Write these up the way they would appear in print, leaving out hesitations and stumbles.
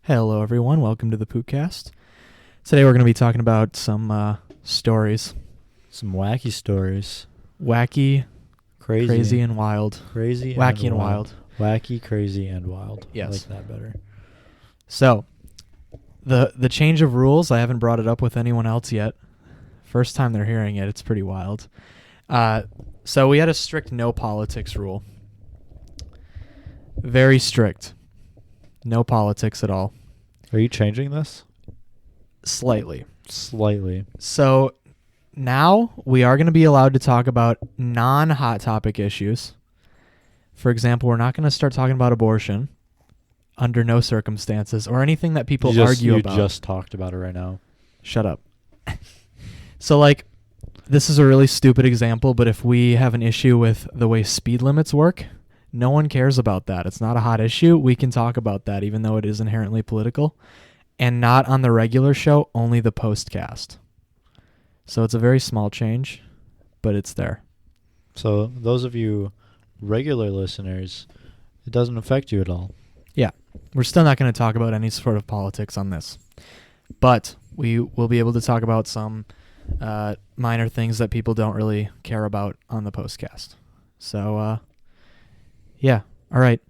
Hello, everyone. Welcome to the Pootcast. Today we're going to be talking about some stories. Some wacky stories. Wacky, Crazy. crazy, and wild. Crazy Wacky and wild. Wacky, crazy, and wild. Yes. I like that better. So, the change of rules, I haven't brought it up with anyone else yet. First time they're hearing it, it's pretty wild. So we had a strict no politics rule. Very strict. No politics at all. Are you changing this? Slightly. So now we are going to be allowed to talk about non-hot topic issues. For example, we're not going to start talking about abortion under no circumstances or anything that people argue about. You just talked about it right now. Shut up. So, this is a really stupid example, but if we have an issue with the way speed limits work, no one cares about that. It's not a hot issue. We can talk about that, even though it is inherently political. And not on the regular show, only the postcast. So it's a very small change, but it's there. So those of you regular listeners, it doesn't affect you at all. Yeah. We're still not going to talk about any sort of politics on this. But we will be able to talk about some minor things that people don't really care about on the postcast. So, yeah. All right.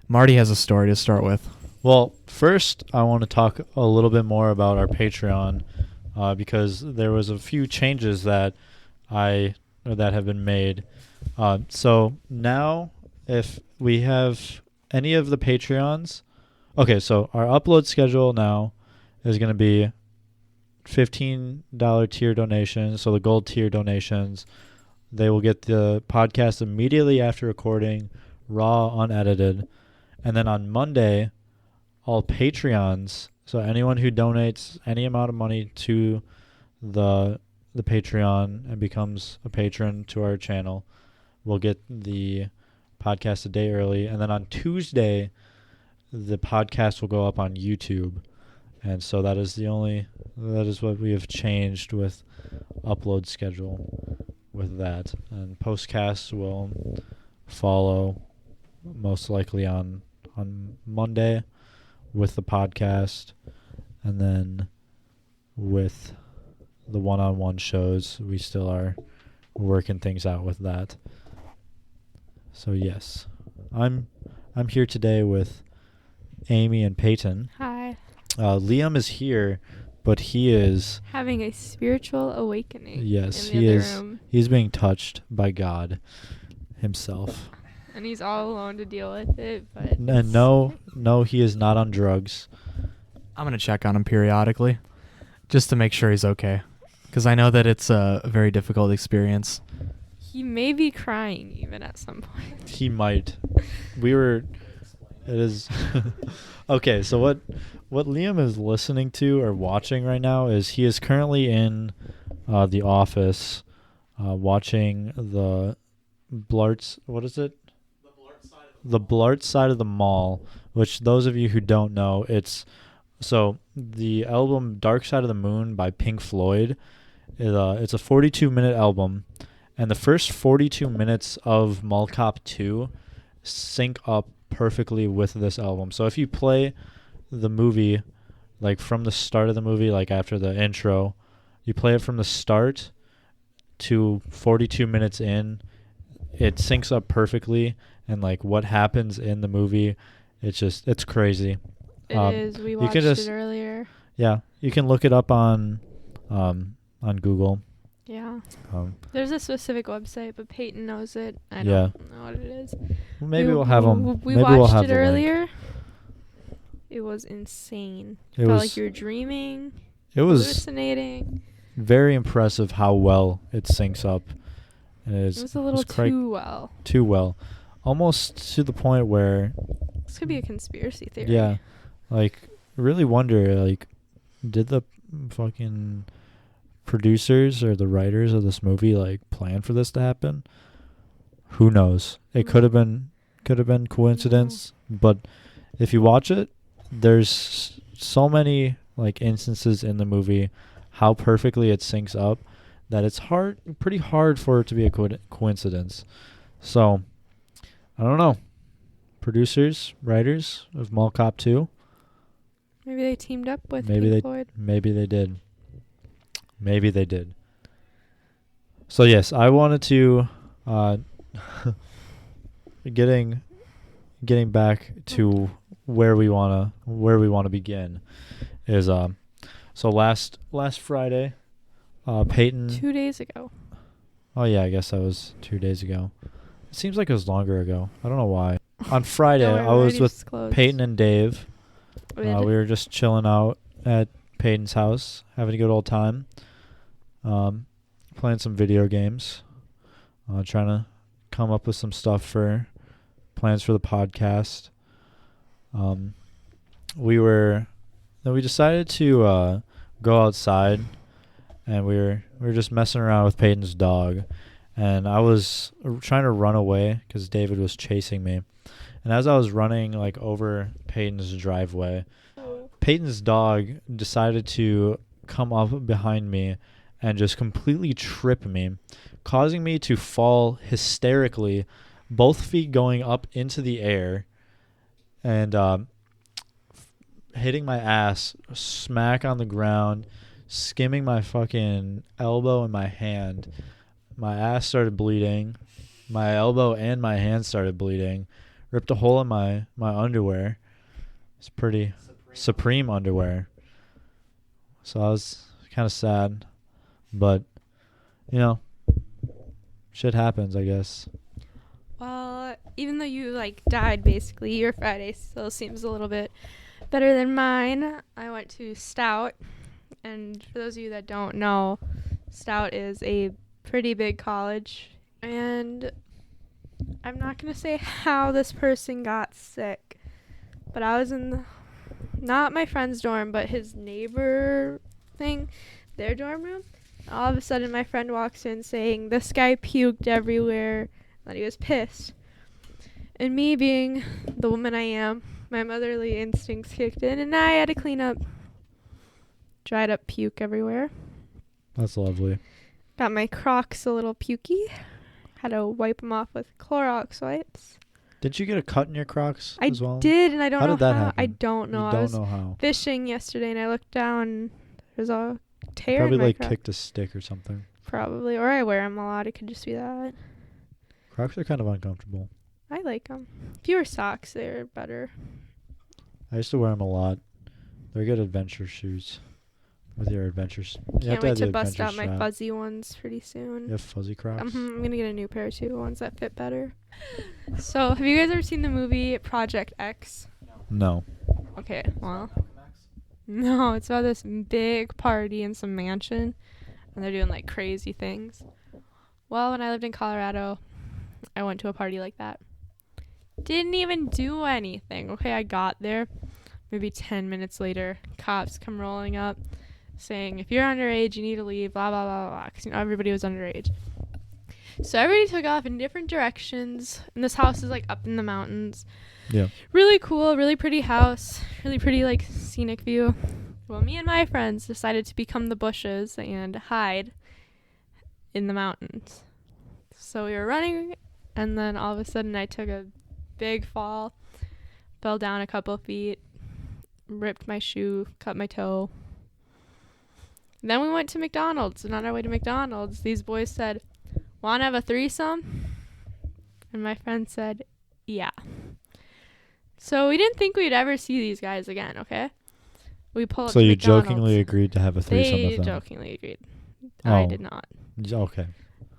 Marty has a story to start with. Well, first, I want to talk a little bit more about our Patreon because there was a few changes that have been made. So now, if we have any of the Patreons, okay, so our upload schedule now is going to be $15 tier donations. So the gold tier donations, they will get the podcast immediately after recording, raw, unedited, and then on Monday, all Patreons, so anyone who donates any amount of money to the Patreon and becomes a patron to our channel will get the podcast a day early. And then on Tuesday, the podcast will go up on YouTube. And so that is what we have changed with upload schedule with that. And postcasts will follow most likely on Monday with the podcast, and then with the one-on-one shows, we still are working things out with that. So yes, I'm here today with Amy and Peyton. Hi. Liam is here, but he is having a spiritual awakening. Yes, in the other room. He's being touched by God himself. And he's all alone to deal with it, but no, he is not on drugs. I'm going to check on him periodically just to make sure he's okay, because I know that it's a very difficult experience. He may be crying even at some point. He might. It is okay, so what Liam is listening to or watching right now is he is currently in the office watching the Blart's, what is it? The Blart Side of the Mall, which those of you who don't know, it's the album Dark Side of the Moon by Pink Floyd. It's a 42-minute album, and the first 42 minutes of Mall Cop 2 sync up perfectly with this album. So if you play the movie, from the start of the movie, after the intro, you play it from the start to 42 minutes in, it syncs up perfectly. And what happens in the movie, it's crazy. It is. We watched it earlier. Yeah, you can look it up on Google. Yeah. There's a specific website, but Peyton knows it. I don't know what it is. Well, maybe we'll have them. We watched it earlier. It was insane. It felt like you were dreaming. It was hallucinating. Very impressive how well it syncs up. It was a little too well. Too well. Almost to the point where this could be a conspiracy theory. Yeah. Really wonder, did the fucking producers or the writers of this movie, plan for this to happen? Who knows? It could have been coincidence, but if you watch it, there's so many, instances in the movie how perfectly it syncs up that it's pretty hard for it to be a coincidence. So, I don't know. Producers, writers of Mall Cop 2, Maybe they teamed up with Maybe Pink Floyd. Maybe they did. Maybe they did. So yes, I wanted to getting back to where we wanna begin is so last Friday, Peyton. 2 days ago. Oh yeah, I guess that was 2 days ago. It seems like it was longer ago. I don't know why. On Friday, Don't worry, I was already with disclosed. Peyton and Dave. We Rid. were just chilling out at Peyton's house, having a good old time. Playing some video games. Trying to come up with some stuff for plans for the podcast. We decided to go outside, and we were just messing around with Peyton's dog, and I was trying to run away because David was chasing me. And as I was running like over Peyton's driveway, Peyton's dog decided to come up behind me and just completely trip me, causing me to fall hysterically, both feet going up into the air, and hitting my ass smack on the ground, skimming my fucking elbow and my hand. My ass started bleeding. My elbow and my hand started bleeding. Ripped a hole in my underwear. It's pretty Supreme underwear. So I was kind of sad. But, you know, shit happens, I guess. Well, even though you died basically, your Friday still seems a little bit better than mine. I went to Stout, and for those of you that don't know, Stout is a pretty big college, and I'm not going to say how this person got sick, but I was in not my friend's dorm, but his neighbor thing, their dorm room. All of a sudden, my friend walks in saying, "This guy puked everywhere," that he was pissed. And me being the woman I am, my motherly instincts kicked in, and I had to clean up dried up puke everywhere. That's lovely. Got my Crocs a little pukey. Had to wipe them off with Clorox wipes. Did you get a cut in your Crocs as well? I did, and I don't know how. Did that how. happen? I don't know. You I don't was know how. fishing yesterday, and I looked down. There's a tear Probably in my like Crocs. kicked a stick or something. Probably, or I wear them a lot. It could just be that. Crocs are kind of uncomfortable. I like them. Fewer socks, they're better. I used to wear them a lot. They're good adventure shoes. With your adventures. Can't wait to bust out my fuzzy ones pretty soon. You have fuzzy Crocs? I'm going to get a new pair too, ones that fit better. So, have you guys ever seen the movie Project X? No. Okay, well. No, it's about this big party in some mansion, and they're doing like crazy things. Well, when I lived in Colorado, I went to a party like that. Didn't even do anything. Okay, I got there. Maybe 10 minutes later, cops come rolling up saying, if you're underage, you need to leave, blah, blah, blah, blah, because, everybody was underage. So everybody took off in different directions, and this house is, up in the mountains. Yeah. Really cool, really pretty house, really pretty, scenic view. Well, me and my friends decided to become the bushes and hide in the mountains. So we were running, and then all of a sudden I took a big fall, fell down a couple feet, ripped my shoe, cut my toe. Then we went to McDonald's, and on our way to McDonald's, these boys said, "Want to have a threesome?" And my friend said, "Yeah." So we didn't think we'd ever see these guys again, okay? We pulled up So to you McDonald's. jokingly agreed to have a threesome with them? They jokingly agreed. I Oh. did not. Okay.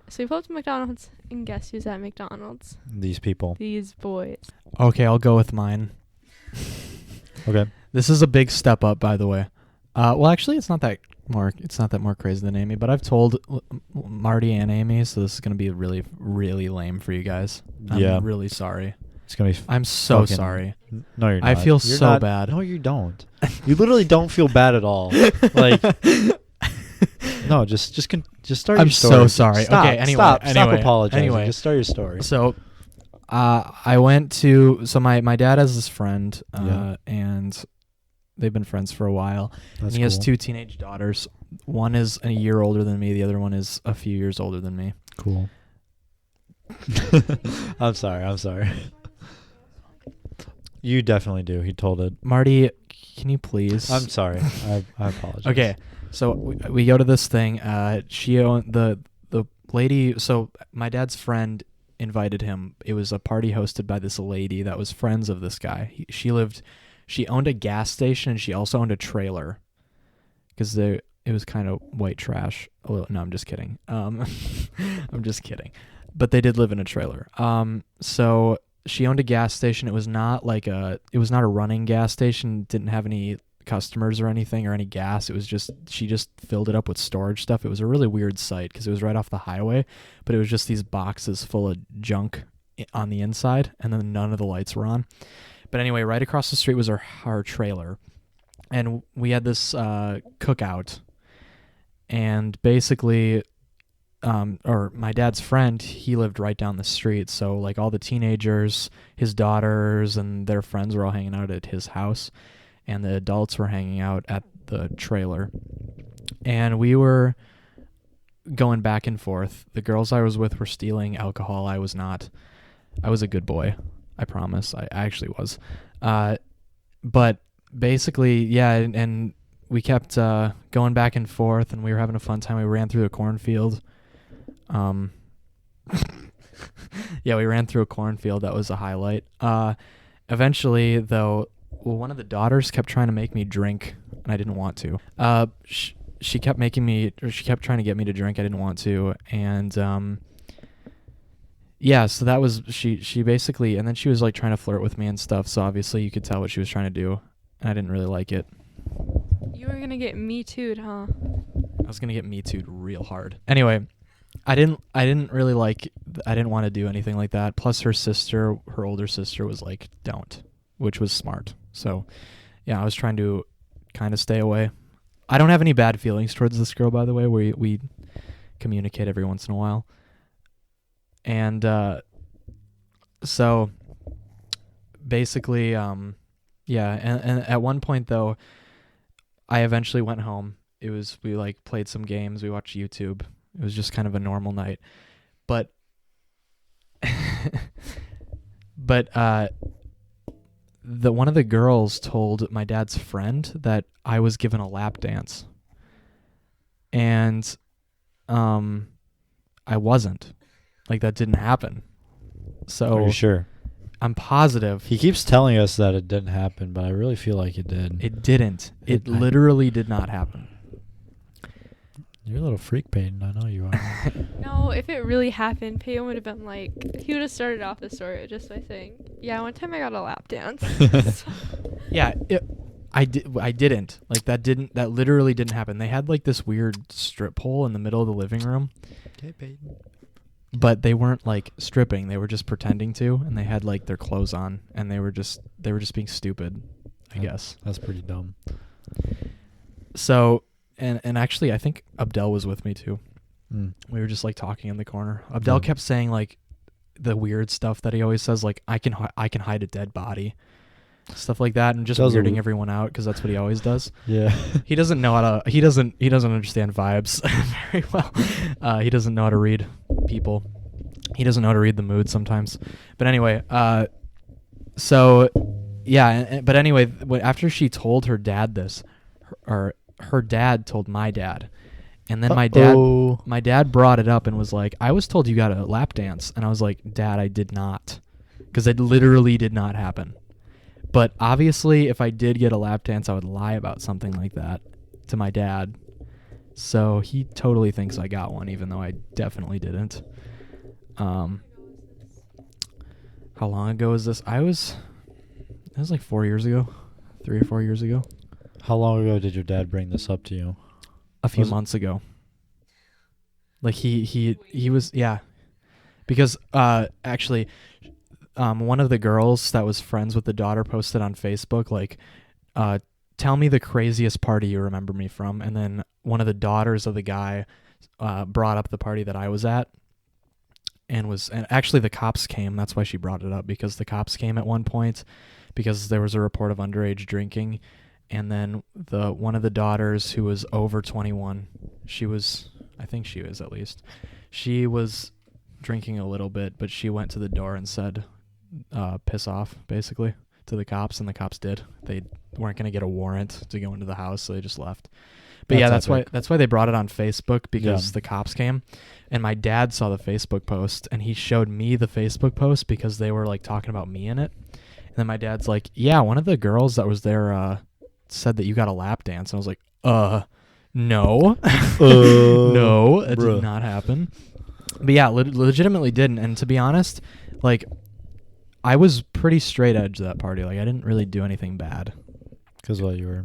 So we pulled up to McDonald's, and guess who's at McDonald's? These people. These boys. Okay, I'll go with mine. Okay. This is a big step up, by the way. Well, actually, it's not that more crazy than Amy, but I've told Marty and Amy, so this is gonna be really, really lame for you guys. I'm really sorry. It's gonna be. I'm so fucking- sorry. No, you're not. I feel You're so not- bad. No, you don't. You literally don't feel bad at all. No, just start your story. I'm so sorry. Stop, Okay, anyway, stop anyway, apologizing. anyway. Just start your story. So, I went to. So my dad has this friend, Yeah. and they've been friends for a while. That's and he has cool. 2 teenage daughters. One is a year older than me. The other one is a few years older than me. Cool. I'm sorry. You definitely do. He told it. Marty, can you please? I'm sorry. I apologize. Okay, so we go to this thing. She owned the lady. So my dad's friend invited him. It was a party hosted by this lady that was friends of this guy. She owned a gas station and she also owned a trailer, because it was kind of white trash. A little, no, I'm just kidding. I'm just kidding. But they did live in a trailer. So she owned a gas station. It was not a running gas station. Didn't have any customers or anything or any gas. It was just, she just filled it up with storage stuff. It was a really weird site because it was right off the highway, but it was just these boxes full of junk on the inside, and then none of the lights were on. But anyway, right across the street was our trailer, and we had this cookout, and basically, or my dad's friend, he lived right down the street, so like all the teenagers, his daughters, and their friends were all hanging out at his house, and the adults were hanging out at the trailer. And we were going back and forth. The girls I was with were stealing alcohol. I was not. I was a good boy. I promise. I actually was. But basically, yeah, and we kept going back and forth, and we were having a fun time. We ran through a cornfield. Yeah, we ran through a cornfield. That was a highlight. Eventually, though, one of the daughters kept trying to make me drink, and I didn't want to. She kept trying to get me to drink. I didn't want to, and yeah. So that was she basically, and then she was like trying to flirt with me and stuff. So obviously, you could tell what she was trying to do, and I didn't really like it. You were gonna get Me Too'd, huh? I was gonna get Me Too'd real hard. Anyway, I didn't really like. I didn't want to do anything like that. Plus, her older sister, was like, "Don't," which was smart. So, yeah, I was trying to kind of stay away. I don't have any bad feelings towards this girl, by the way. We communicate every once in a while. And so basically, yeah, and at one point, though, I eventually went home. We like played some games. We watched YouTube. It was just kind of a normal night. But one of the girls told my dad's friend that I was given a lap dance, and I wasn't. Like, that didn't happen. So Are you sure? I'm positive. He keeps telling us that it didn't happen, but I really feel like it did. It didn't. It literally did not happen. You're a little freak, Peyton. I know you are. No, if it really happened, Peyton would have been like, he would have started off the story just by saying, "Yeah, one time I got a lap dance." So. Yeah, I didn't. Like, that literally didn't happen. They had like this weird strip pole in the middle of the living room. Okay, Peyton. But they weren't like stripping. They were just pretending to, and they had like their clothes on, and they were just being stupid, I guess. That's pretty dumb. So, and actually, I think Abdel was with me too. Mm. We were just like talking in the corner. Abdel kept saying like the weird stuff that he always says, like I can hide a dead body, stuff like that, and just weirding everyone out, because that's what he always does. Yeah. He doesn't know how to. He doesn't understand vibes very well. He doesn't know how to read people. He doesn't know how to read the mood sometimes. But anyway, so yeah. But anyway, after she told her dad this, her dad told my dad, and then my dad brought it up and was like, "I was told you got a lap dance," and I was like, "Dad, I did not," because it literally did not happen. But obviously, if I did get a lap dance, I would lie about something like that to my dad. So he totally thinks I got one, even though I definitely didn't. How long ago was this? It was like 4 years ago, 3 or 4 years ago. How long ago did your dad bring this up to you? A few months ago. Like he was, yeah. Because actually, one of the girls that was friends with the daughter posted on Facebook, like, tell me the craziest party you remember me from. And then one of the daughters of the guy brought up the party that I was at, and actually the cops came. That's why she brought it up, because the cops came at one point because there was a report of underage drinking. And then one of the daughters, who was over 21, I think she was at least, she was drinking a little bit, but she went to the door and said, piss off, basically, to the cops, and the cops did. They weren't going to get a warrant to go into the house, so they just left. But yeah, that's why they brought it on Facebook, because the cops came, and my dad saw the Facebook post, and he showed me the Facebook post because they were like talking about me in it. And then my dad's like, "Yeah, one of the girls that was there said that you got a lap dance." And I was like, no, no, it did not happen. But yeah, legitimately didn't. And to be honest, like, I was pretty straight edge that party. Like, I didn't really do anything bad. Because you were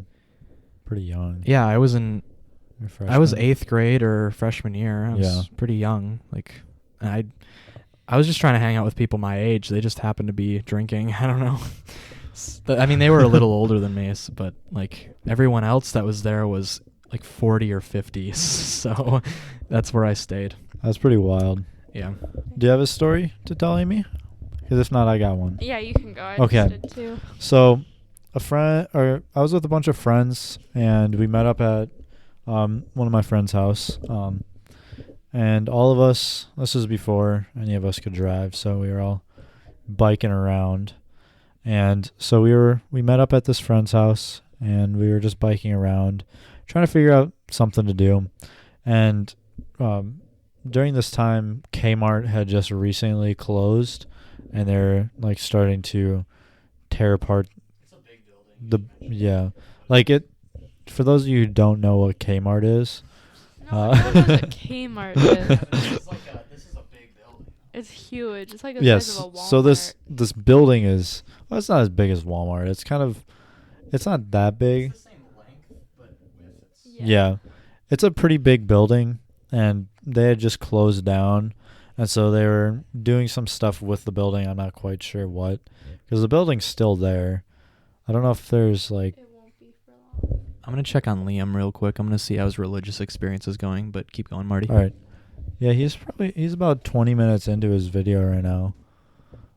pretty young. Yeah, I was 8th grade or freshman year. I was pretty young. Like, I was just trying to hang out with people my age. They just happened to be drinking. I don't know. I mean, they were a little older than me, but like everyone else that was there was like 40 or 50. So that's where I stayed. That's pretty wild. Yeah. Do you have a story to tell Amy? Because if not, I got one. Yeah, you can go. I Okay. just did too. So I was with a bunch of friends, and we met up at one of my friend's house. And all of us, this was before any of us could drive, so we were all biking around. And so we met up at this friend's house, and we were just biking around, trying to figure out something to do. And during this time, Kmart had just recently closed, and they're like starting to tear apart. It's a big building. Like it. For those of you who don't know what Kmart is, no, I don't know what Kmart is. This is a big building. It's huge. It's like the size of a Walmart. So this building is, well, it's not as big as Walmart. It's not that big. It's the same length, but width. Yeah. It's a pretty big building, and they had just closed down, and so they were doing some stuff with the building. I'm not quite sure what, because the building's still there. I don't know if there's like. It won't be for long. I'm going to check on Liam real quick. I'm going to see how his religious experience is going, but keep going, Marty. All right. Yeah, he's about 20 minutes into his video right now.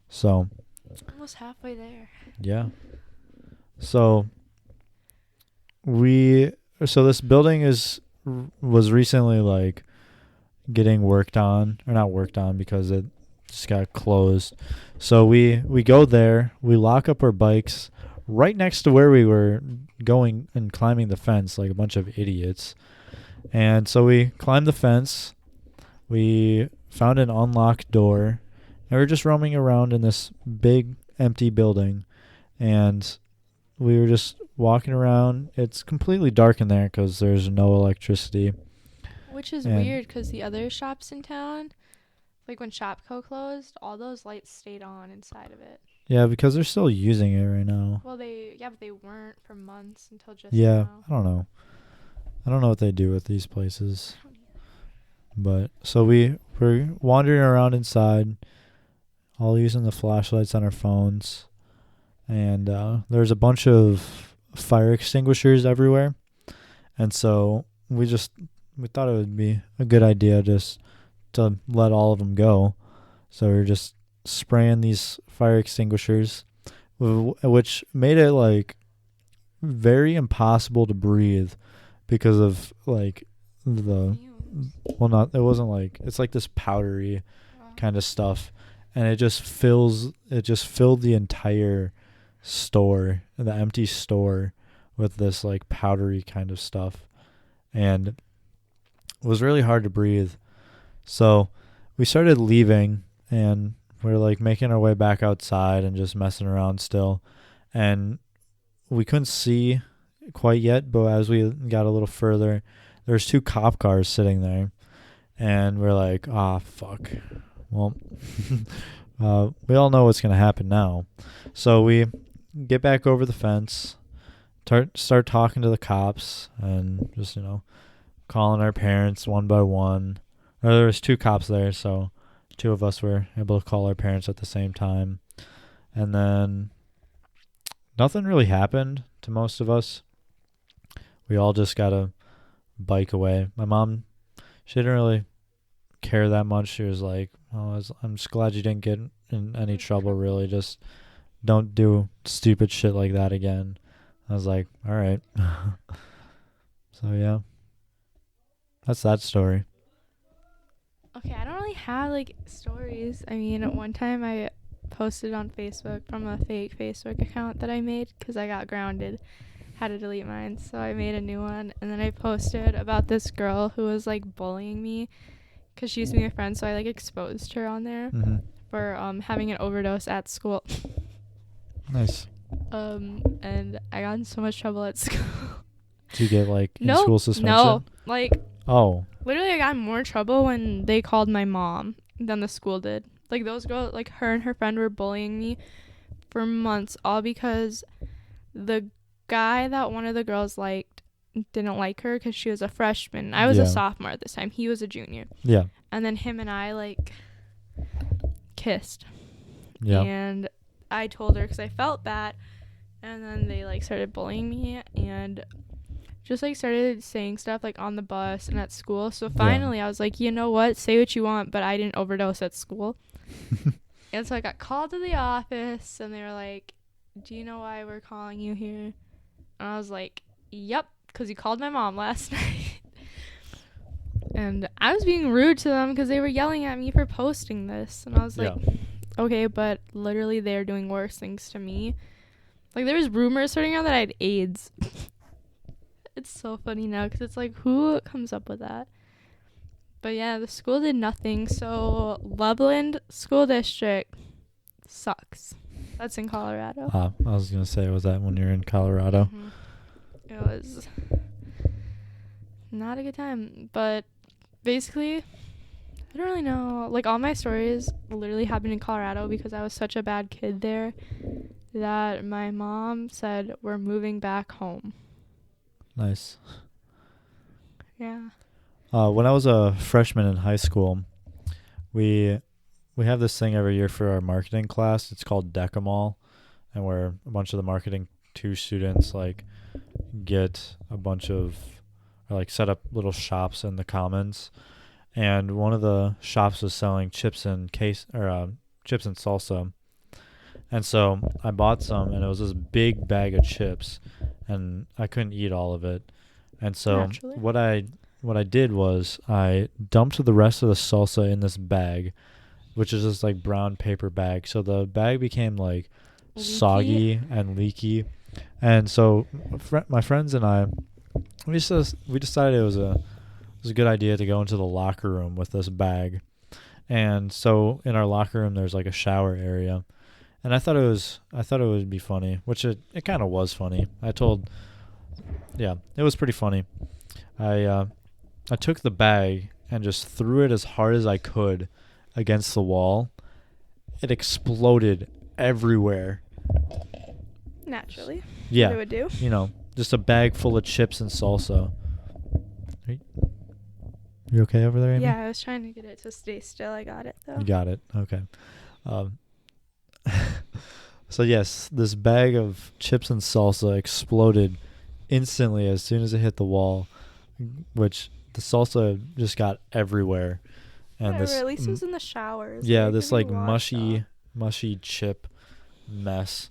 So. Almost halfway there. Yeah. So this building was recently like getting worked on, or not worked on because it just got closed. So we go there, we lock up our bikes right next to where we were going and climbing the fence like a bunch of idiots. And so we climbed the fence, we found an unlocked door, and we're just roaming around in this big empty building. And we were just walking around. It's completely dark in there because there's no electricity. Which is weird because the other shops in town, like when Shopko closed, all those lights stayed on inside of it. Yeah, because they're still using it right now. Well, but they weren't for months until just now. now. I don't know. I don't know what they do with these places. But so we're wandering around inside, all using the flashlights on our phones. And there's a bunch of fire extinguishers everywhere. And so we thought it would be a good idea just to let all of them go. So we were just spraying these fire extinguishers, which made it like very impossible to breathe because of like it wasn't like, it's like this powdery kind of stuff. And it just filled the entire store, the empty store, with this like powdery kind of stuff, and it was really hard to breathe. So we started leaving, and we're like making our way back outside and just messing around still, and we couldn't see quite yet, but as we got a little further, there's 2 cop cars sitting there, and we're like, fuck, well we all know what's gonna happen now. So we get back over the fence, start talking to the cops, and just, calling our parents one by one. There was 2 cops there, so 2 of us were able to call our parents at the same time. And then nothing really happened to most of us. We all just got a bike away. My mom, she didn't really care that much. She was like, I'm just glad you didn't get in any trouble, really. Just don't do stupid shit like that again. I was like, all right. So yeah, that's that story. Okay, I don't really have like stories. I mean, at one time I posted on Facebook from a fake Facebook account that I made because I got grounded. Had to delete mine, so I made a new one. And then I posted about this girl who was like bullying me because she used to be my friend, so I like exposed her on there for having an overdose at school. Nice. And I got in so much trouble at school. Did you get like No, in-school suspension? No, like Oh. literally I got in more trouble when they called my mom than the school did. Like those girls, like her and her friend were bullying me for months, all because the guy that one of the girls liked didn't like her because she was a freshman. I was a sophomore at this time. He was a junior. Yeah. And then him and I like kissed. Yeah. And I told her because I felt bad. And then they like started bullying me and just like started saying stuff like on the bus and at school. So finally I was like, you know what? Say what you want, but I didn't overdose at school. And so I got called to the office and they were like, do you know why we're calling you here? And I was like, yep, because you called my mom last night. And I was being rude to them because they were yelling at me for posting this. And I was like, okay, but literally they're doing worse things to me. Like there was rumors starting out that I had AIDS. It's so funny now because it's like, who comes up with that? But yeah, the school did nothing. So Loveland School District sucks. That's in Colorado. I was going to say, was that when you're in Colorado? Mm-hmm. It was not a good time. But basically, I don't really know. Like all my stories literally happened in Colorado because I was such a bad kid there that my mom said we're moving back home. Nice. Yeah. When I was a freshman in high school, we have this thing every year for our marketing class. It's called Decamol, and where a bunch of the marketing 2 students like get a bunch of or like set up little shops in the commons. And one of the shops was selling chips and salsa. And so I bought some, and it was this big bag of chips, and I couldn't eat all of it. And so Naturally. what I did was I dumped the rest of the salsa in this bag, which is this like brown paper bag. So the bag became like soggy and leaky. And so my friends and I, we decided it was a good idea to go into the locker room with this bag. And so in our locker room, there's like a shower area. And I thought it would be funny, which it kind of was funny. It was pretty funny. I took the bag and just threw it as hard as I could against the wall. It exploded everywhere. Naturally. Yeah. What it would do. You know, just a bag full of chips and salsa. You okay over there, Amy? Yeah, I was trying to get it to stay still. I got it, though. You got it. Okay. So yes, this bag of chips and salsa exploded instantly as soon as it hit the wall, which the salsa just got everywhere. And yeah, this, or at least it was in the showers. yeah, this like mushy chip mess.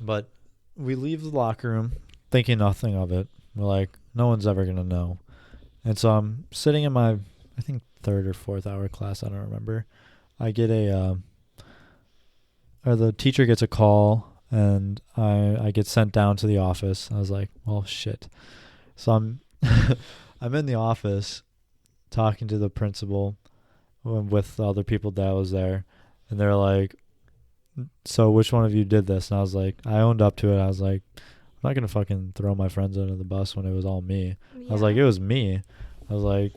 But we leave the locker room thinking nothing of it. We're like, no one's ever gonna know. And so I'm sitting in my, I think 3rd or 4th hour class, I don't remember. I get the teacher gets a call, and I get sent down to the office. I was like, well, shit. So I'm in the office talking to the principal with the other people that was there, and they're like, so which one of you did this? And I was like, I owned up to it. I was like, I'm not going to fucking throw my friends under the bus when it was all me. Yeah. I was like, it was me. I was like,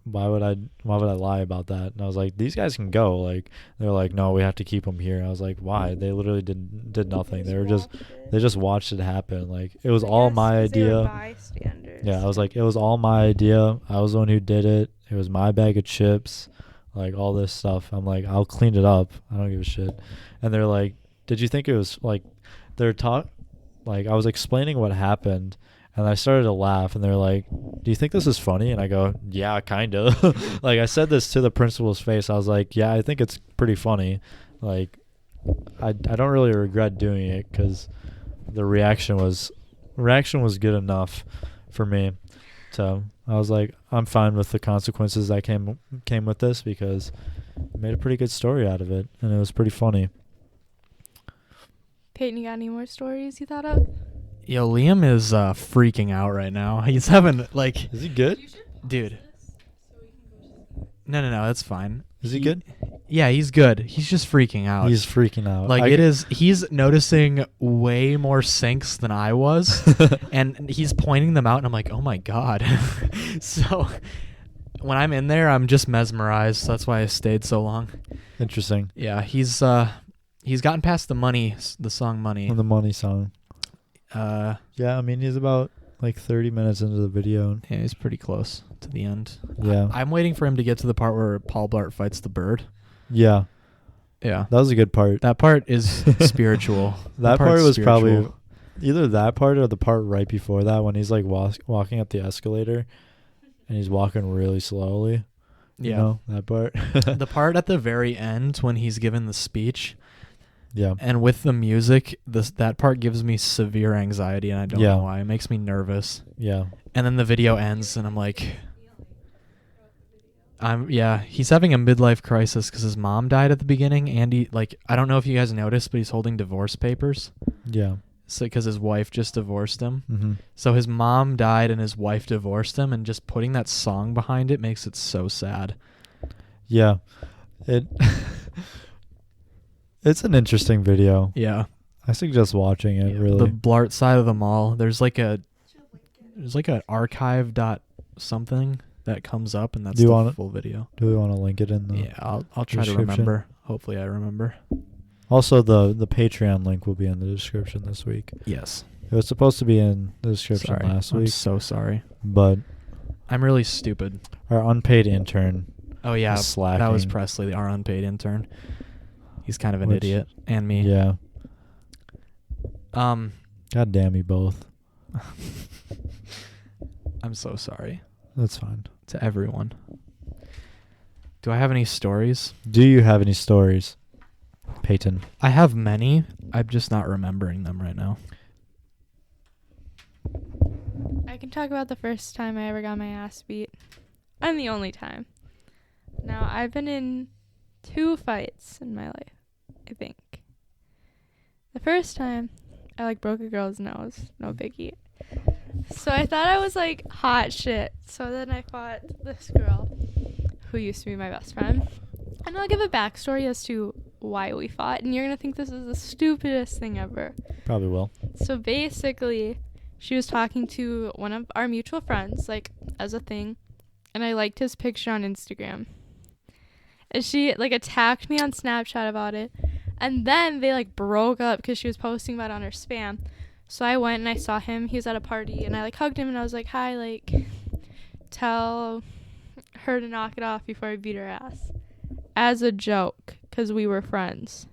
why would I lie about that? And I was like, these guys can go. Like, they're like, no, we have to keep them here. I was like, why? They literally did nothing. They just watched it happen. Like, it was all my idea. Yeah, I was like, it was all my idea. I was the one who did it. It was my bag of chips, like all this stuff. I'm like, I'll clean it up. I don't give a shit. And they're like, did you think it was like, like I was explaining what happened. And I started to laugh, and they're like, do you think this is funny? And I go, yeah, kind of. Like, I said this to the principal's face. I was like, yeah, I think it's pretty funny. Like, I don't really regret doing it because the reaction was good enough for me. So I was like, I'm fine with the consequences that came with this because made a pretty good story out of it, and it was pretty funny. Peyton, you got any more stories you thought of? Yo, Liam is freaking out right now. He's having like, Is he good? dude. No, that's fine. Is he good? Yeah, he's good. He's just freaking out. He's freaking out. Like he's noticing way more sinks than I was, and he's pointing them out, and I'm like, oh my god. So when I'm in there, I'm just mesmerized. So that's why I stayed so long. Interesting. Yeah, he's gotten past the song Money. The money song. Yeah, I mean, he's about like 30 minutes into the video. Yeah, he's pretty close to the end. Yeah. I'm waiting for him to get to the part where Paul Blart fights the bird. Yeah. Yeah. That was a good part. That part is spiritual. That part part's was spiritual. probably either that part or the part right before that when he's like walking up the escalator and he's walking really slowly. Yeah. You know, that part. The part at the very end when he's given the speech. Yeah. And with the music, that part gives me severe anxiety, and I don't know why. It makes me nervous. Yeah. And then the video ends, and I'm like, he's having a midlife crisis because his mom died at the beginning, and I don't know if you guys noticed, but he's holding divorce papers. Yeah. So because his wife just divorced him. Mm-hmm. So his mom died and his wife divorced him, and just putting that song behind it makes it so sad. Yeah. It's an interesting video. Yeah. I suggest watching it, really. The Blart Side of the Mall. There's like an archive dot something that comes up, and that's the full video. Do we want to link it in the I'll try to remember. Hopefully I remember. Also, the Patreon link will be in the description this week. Yes. It was supposed to be in the description last week. I'm so sorry. But I'm really stupid. Our unpaid intern. Oh yeah, slacking. That was Presley, our unpaid intern. He's kind of an idiot, and me. Yeah. God damn you both. I'm so sorry. That's fine. To everyone. Do I have any stories? Do you have any stories, Peyton? I have many. I'm just not remembering them right now. I can talk about the first time I ever got my ass beat. And the only time. Now, I've been in 2 fights in my life, I think. The first time, I broke a girl's nose. No biggie. So I thought I was hot shit. So then I fought this girl who used to be my best friend. And I'll give a backstory as to why we fought. And you're going to think this is the stupidest thing ever. Probably will. So basically, she was talking to one of our mutual friends, as a thing. And I liked his picture on Instagram. And she, attacked me on Snapchat about it. And then they, broke up because she was posting about it on her spam. So I went and I saw him. He was at a party. And I, hugged him. And I was like, hi, tell her to knock it off before I beat her ass. As a joke, because we were friends.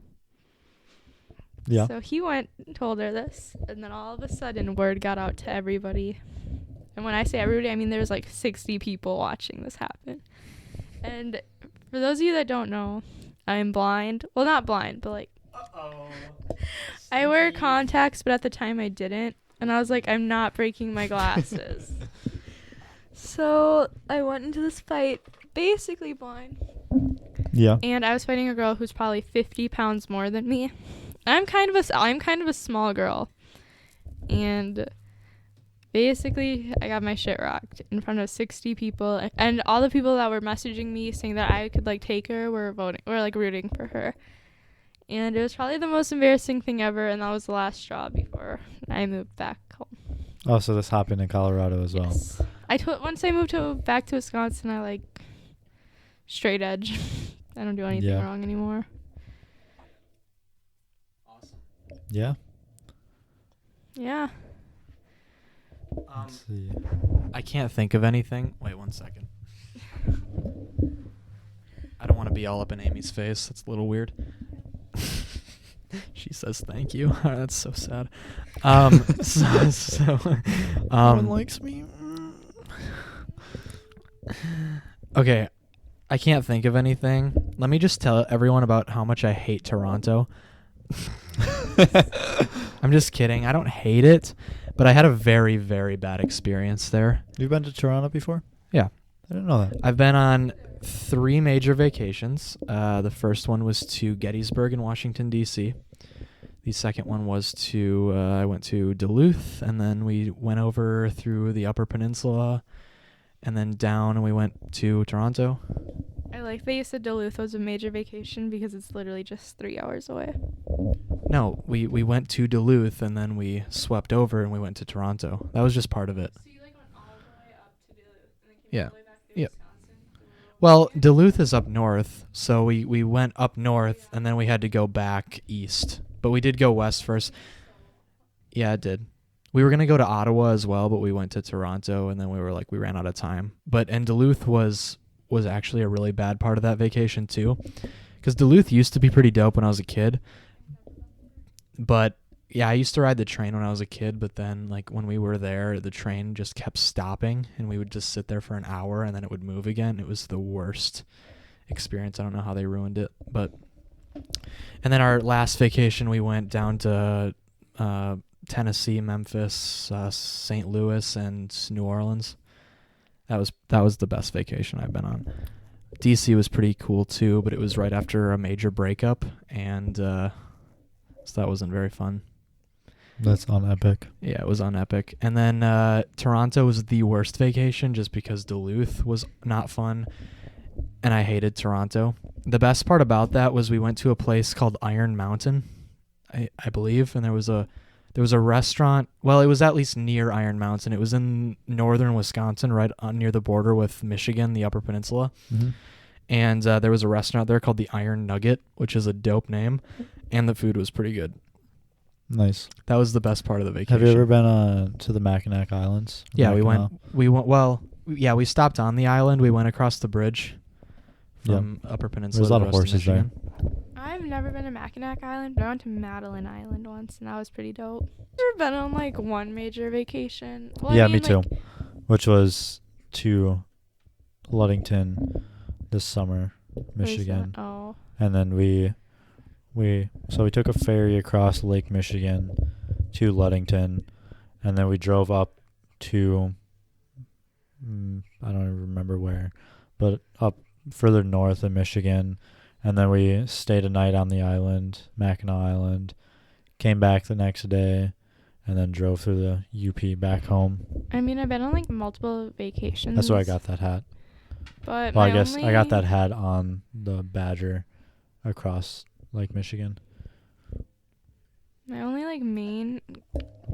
Yeah. So he went and told her this. And then all of a sudden, word got out to everybody. And when I say everybody, I mean there's 60 people watching this happen. And for those of you that don't know, I'm blind. Well, not blind, but I wear contacts, but at the time I didn't. And I was like, I'm not breaking my glasses. So I went into this fight, basically blind. Yeah. And I was fighting a girl who's probably 50 pounds more than me. I'm kind of a small girl. And basically, I got my shit rocked in front of 60 people, and all the people that were messaging me saying that I could take her were rooting for her. And it was probably the most embarrassing thing ever, and that was the last straw before I moved back home. Oh, so this happened in Colorado as well. Yes. Once I moved back to Wisconsin, I straight edge. I don't do anything wrong anymore. Awesome. Yeah. Yeah. Let's see. I can't think of anything. Wait 1 second. I don't want to be all up in Amy's face. That's a little weird. She says thank you. That's so sad. No one likes me. Okay, I can't think of anything. Let me just tell everyone about how much I hate Toronto. I'm just kidding. I don't hate it, but I had a very, very bad experience there. You've been to Toronto before? Yeah. I didn't know that. I've been on 3 major vacations. The first one was to Gettysburg in Washington, D.C. The second one was to, I went to Duluth, and then we went over through the Upper Peninsula, and then down, and we went to Toronto. I like that you said Duluth was a major vacation because it's literally just 3 hours away. No, we went to Duluth, and then we swept over, and we went to Toronto. That was just part of it. So you like went all the way up to Duluth and then came Yeah. all the way back to Yeah. Wisconsin? Well, Duluth is up north, so we went up north, and then we had to go back east. But we did go west first. Yeah, it did. We were going to go to Ottawa as well, but we went to Toronto, and then we ran out of time. And Duluth was actually a really bad part of that vacation too, because Duluth used to be pretty dope when I was a kid. But yeah, I used to ride the train when I was a kid, but then like when we were there, the train just kept stopping, and we would just sit there for an hour, and then it would move again. It was the worst experience. I don't know how they ruined it, but. And then our last vacation, we went down to Tennessee, Memphis, St. Louis, and New Orleans. That was the best vacation I've been on. DC was pretty cool too, but it was right after a major breakup, and so that wasn't very fun. That's on Epic. Yeah, it was on Epic. And then Toronto was the worst vacation just because Duluth was not fun, and I hated Toronto. The best part about that was we went to a place called Iron Mountain, I believe, and there was a restaurant. Well, it was at least near Iron Mountain. It was in northern Wisconsin, right near the border with Michigan, the Upper Peninsula. Mm-hmm. And there was a restaurant there called the Iron Nugget, which is a dope name, and the food was pretty good. Nice. That was the best part of the vacation. Have you ever been to the Mackinac Islands? Yeah, Mackinac? we stopped on the island. We went across the bridge from Upper Peninsula. There's a lot to of the rest horses there. Michigan. I've never been to Mackinac Island, but I went to Madeline Island once, and that was pretty dope. I've never been on like one major vacation. Well, Yeah, I mean, me too. like, Which was to Ludington this summer, where's Michigan. that? Oh, And then we took a ferry across Lake Michigan to Ludington, and then we drove up to I don't even remember where, but up further north in Michigan, and then we stayed a night on the island, Mackinac Island, came back the next day, and then drove through the UP back home. I mean, I've been on like multiple vacations. That's where I got that hat. But Well, I my guess I got that only- hat on the Badger across Lake Michigan. My only like main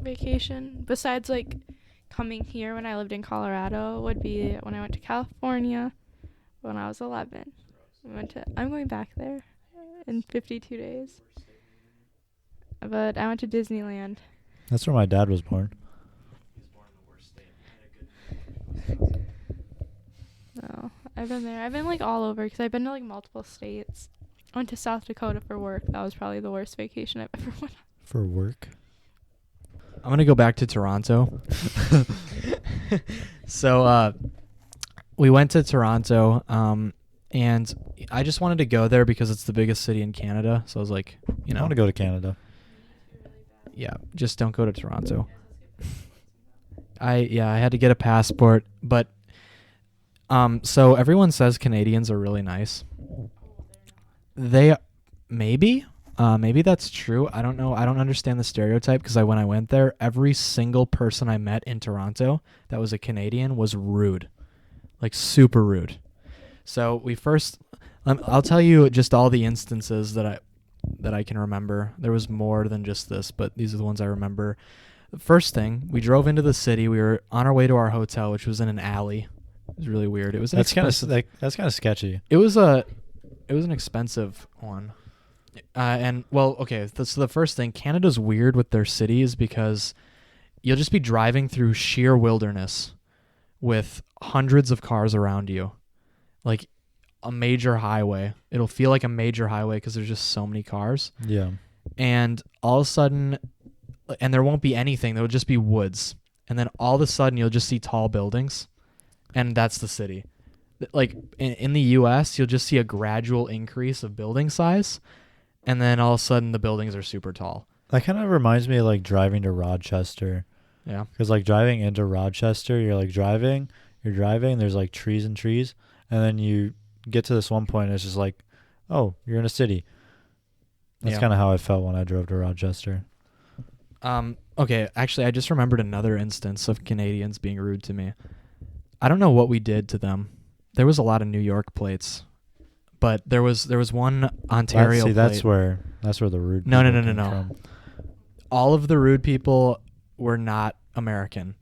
vacation, besides like coming here when I lived in Colorado, would be when I went to California when I was 11. I'm going back there in 52 days. But I went to Disneyland. That's where my dad was born. No, I've been there. I've been like all over because I've been to like multiple states. I went to South Dakota for work. That was probably the worst vacation I've ever went on. For work? I'm gonna go back to Toronto. So we went to Toronto, and I just wanted to go there because it's the biggest city in Canada. So I was like, I want to go to Canada. yeah, just don't go to Toronto. I had to get a passport, but so everyone says Canadians are really nice. They maybe that's true. I don't know. I don't understand the stereotype because when I went there, every single person I met in Toronto that was a Canadian was rude, like super rude. So I'll tell you just all the instances that I can remember. There was more than just this, but these are the ones I remember. The first thing, we drove into the city. We were on our way to our hotel, which was in an alley. It was really weird. It was That's kind of sketchy. It was an expensive one. So the first thing, Canada's weird with their cities because you'll just be driving through sheer wilderness with hundreds of cars around you. Like a major highway. It'll feel like a major highway because there's just so many cars. Yeah. And all of a sudden, and there won't be anything. There will just be woods. And then all of a sudden, you'll just see tall buildings. And that's the city. Like in the U.S., you'll just see a gradual increase of building size. And then all of a sudden, the buildings are super tall. That kind of reminds me of like driving to Rochester. Yeah. Because like driving into Rochester, you're driving, there's like trees and trees. And then you get to this one point, and it's just like, oh, you're in a city. That's Yeah. kind of how I felt when I drove to Rochester. Okay, actually, I just remembered another instance of Canadians being rude to me. I don't know what we did to them. There was a lot of New York plates, but there was one Ontario plate. That's where the rude. No. people came from. All of the rude people were not American.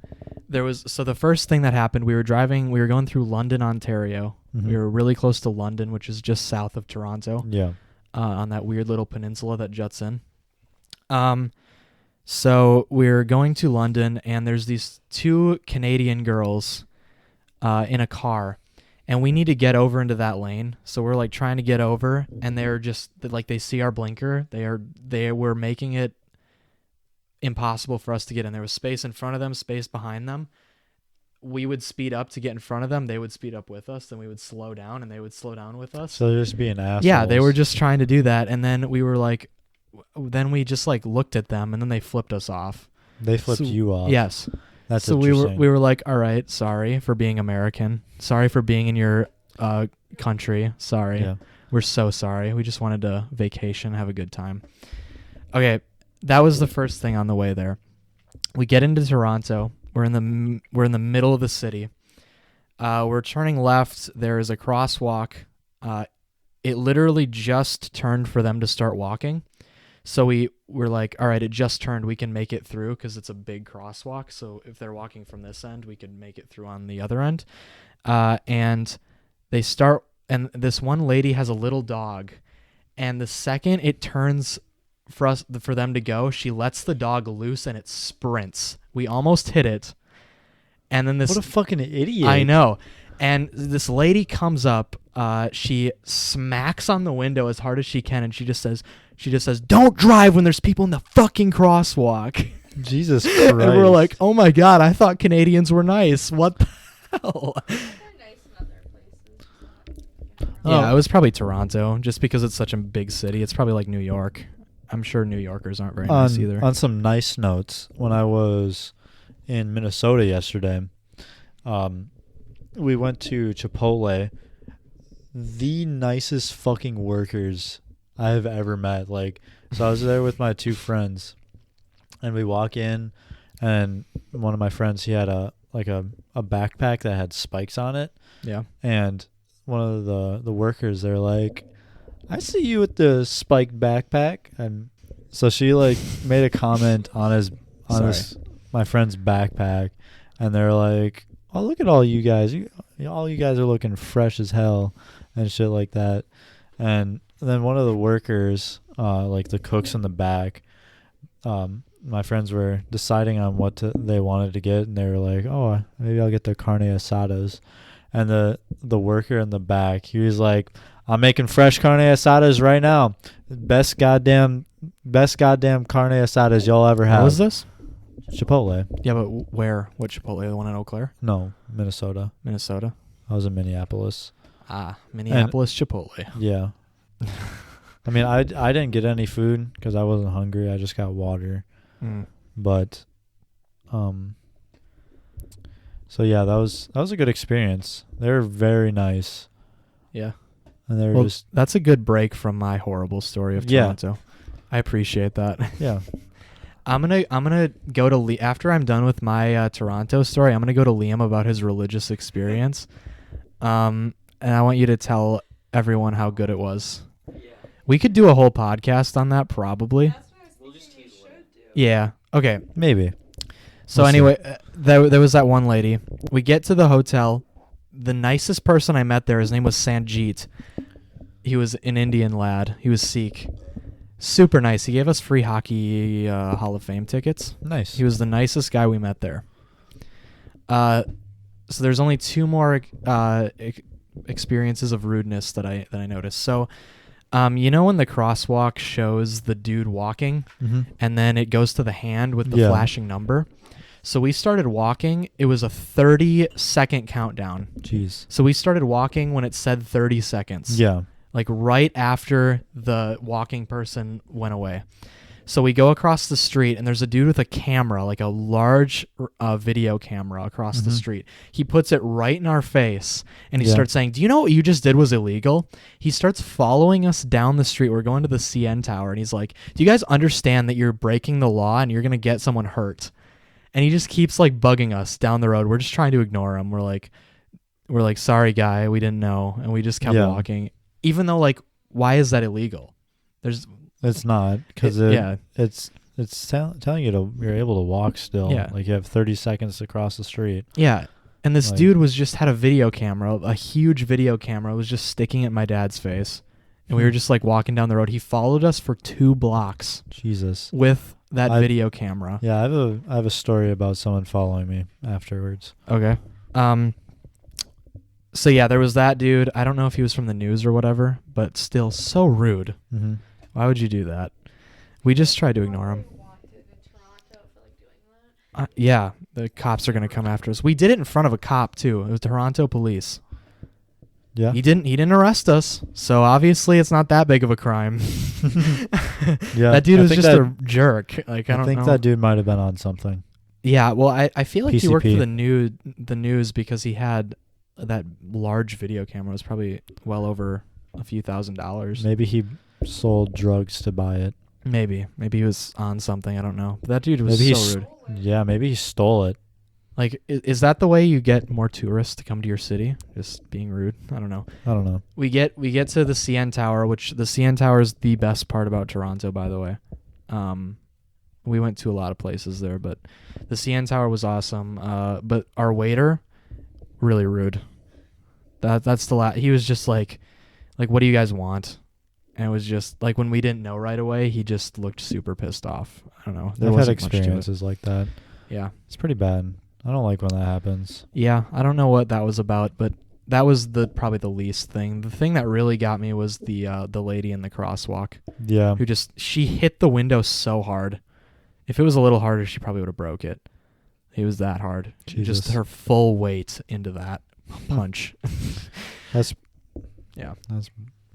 So the first thing that happened, we were going through London, Ontario. Mhm. We were really close to London, which is just south of Toronto. Yeah. On that weird little peninsula that juts in. So we're going to London, and there's these two Canadian girls in a car, and we need to get over into that lane. So we're like trying to get over, and they're just like, they see our blinker. They were making it impossible for us to get in. There was space in front of them, space behind them. We would speed up to get in front of them. They would speed up with us. Then we would slow down, and they would slow down with us. So they're just being assholes. Yeah, they were just trying to do that, and then we were like, then we just like looked at them, and then they flipped us off. They flipped you off. Yes. That's so interesting. we were like, all right, sorry for being American. Sorry for being in your country. Sorry. Yeah. We're so sorry. We just wanted to vacation, have a good time. Okay, that was the first thing on the way there. We get into Toronto. We're in the middle of the city. We're turning left. There is a crosswalk. It literally just turned for them to start walking. So we're like, all right, it just turned. We can make it through because it's a big crosswalk. So if they're walking from this end, we could make it through on the other end. And they start, and this one lady has a little dog. And the second it turns for them to go, she lets the dog loose and it sprints. We almost hit it. And then What a fucking idiot. I know. And this lady comes up, she smacks on the window as hard as she can, and she just says, "Don't drive when there's people in the fucking crosswalk." Jesus Christ. And we're like, "Oh my God, I thought Canadians were nice. What the hell?" They're nice in other places. Yeah, it was probably Toronto, just because it's such a big city. It's probably like New York. I'm sure New Yorkers aren't very nice either. On some nice notes, when I was in Minnesota yesterday, we went to Chipotle. The nicest fucking workers I have ever met. Like, so I was there with my two friends, and we walk in, and one of my friends, he had a backpack that had spikes on it. Yeah. And one of the workers, they're like, "I see you with the spiked backpack." And so she like made a comment on my friend's backpack, and they're like, "Oh, look at all you guys. All you guys are looking fresh as hell," and shit like that. And then one of the workers, like the cooks in the back, my friends were deciding on what they wanted to get, and they were like, "Oh, maybe I'll get the carne asadas." And the worker in the back, he was like, "I'm making fresh carne asadas right now. Best goddamn carne asadas y'all ever have." What was this? Chipotle. Yeah, but where? What Chipotle? The one in Eau Claire? No, Minnesota. Minnesota? I was in Minneapolis. Minneapolis Chipotle. Yeah. I mean, I didn't get any food because I wasn't hungry. I just got water. But, so yeah, that was a good experience. They were very nice. Yeah. And they were that's a good break from my horrible story of Toronto. I appreciate that. Yeah. I'm gonna go to after I'm done with my Toronto story. I'm gonna go to Liam about his religious experience, and I want you to tell everyone how good it was. Yeah. We could do a whole podcast on that, probably. That's what I was thinking we should do. Yeah. Okay. Maybe. So We'll anyway, there was that one lady. We get to the hotel. The nicest person I met there, his name was Sanjeet. He was an Indian lad. He was Sikh. Super nice. He gave us free hockey Hall of Fame tickets. Nice. He was the nicest guy we met there. So there's only two more experiences of rudeness that I noticed. So, you know when the crosswalk shows the dude walking, and then it goes to the hand with the flashing number? So we started walking. It was a 30-second countdown. Jeez. So we started walking when it said 30 seconds. Yeah. Like right after the walking person went away. So we go across the street, and there's a dude with a camera, like a large video camera across the Mhm. street. He puts it right in our face, and he Yeah. starts saying, "Do you know what you just did was illegal?" He starts following us down the street. We're going to the CN Tower, and he's like, "Do you guys understand that you're breaking the law and you're going to get someone hurt?" And he just keeps like bugging us down the road. We're just trying to ignore him. We're like, "Sorry, guy, we didn't know," and we just kept Yeah. walking. Even though, like, why is that illegal? There's It's not, because yeah. it's telling you you're able to walk still. Yeah. Like, you have 30 seconds to cross the street. Yeah. And this Like- dude had a video camera, a huge video camera, was just sticking at my dad's face. And we were just like walking down the road. He followed us for 2 blocks Jesus. with that I- video camera. Yeah, I have a story about someone following me afterwards. Okay. So yeah, there was that dude. I don't know if he was from the news or whatever, but still so rude. Mm-hmm. Why would you do that? We just tried to ignore him. Yeah, the cops are going to come after us. We did it in front of a cop too. It was Toronto police. Yeah. He didn't arrest us, so obviously it's not that big of a crime. Yeah. That dude I was think just that- a jerk. Like I don't think know. that dude might have been on something. Yeah, well, I feel like he worked for PCP. the news because he had that large video camera. It was probably well over a few $1,000s. Maybe he sold drugs to buy it. Maybe he was on something. I don't know. But that dude was Maybe so rude. Yeah, maybe he stole it. Like, is that the way you get more tourists to come to your city? Just being rude? I don't know. I don't know. We get to the CN Tower, which the CN Tower is the best part about Toronto, by the way. We went to a lot of places there, but the CN Tower was awesome. But our waiter, really rude. That's the he was just like, what do you guys want? And it was just like when we didn't know right away, he just looked super pissed off. I don't know. There I've had wasn't much to it. experiences like that. Yeah. It's pretty bad. I don't like when that happens. Yeah, I don't know what that was about, but that was probably the least thing. The thing that really got me was the lady in the crosswalk Yeah. who she hit the window so hard. If it was a little harder, she probably would have broke it. It was that hard. Jesus. Just her full weight into that punch. That's Yeah.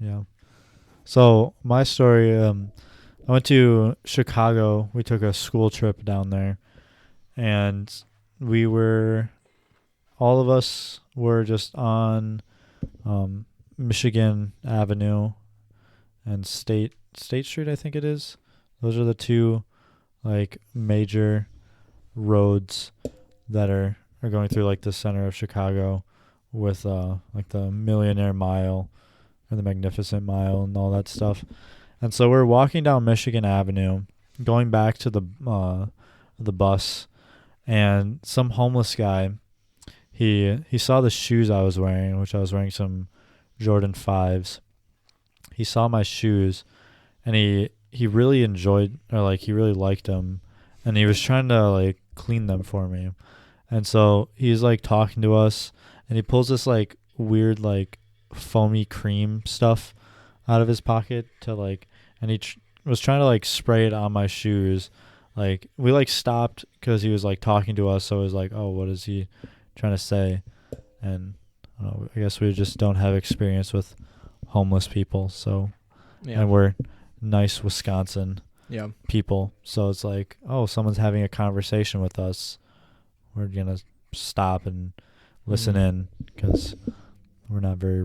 yeah. So my story, I went to Chicago. We took a school trip down there, and all of us were just on Michigan Avenue and State Street, I think it is. Those are the two like major roads that are going through like the center of Chicago, with like the Millionaire Mile or the Magnificent Mile and all that stuff. And so we're walking down Michigan Avenue, going back to the bus, and some homeless guy, he saw the shoes I was wearing, which I was wearing some Jordan 5s. He saw my shoes, and he really enjoyed, or like he really liked them, and he was trying to like clean them for me. And so he's like talking to us, and he pulls this like weird like foamy cream stuff out of his pocket to like, and he was trying to like spray it on my shoes. Like we like stopped because he was like talking to us, so it was like, oh, what is he trying to say? And I don't know, I guess we just don't have experience with homeless people, so Yeah. and we're nice Wisconsin Yeah. people, so it's like, oh, someone's having a conversation with us, we're gonna stop and listen Mhm. in because we're not very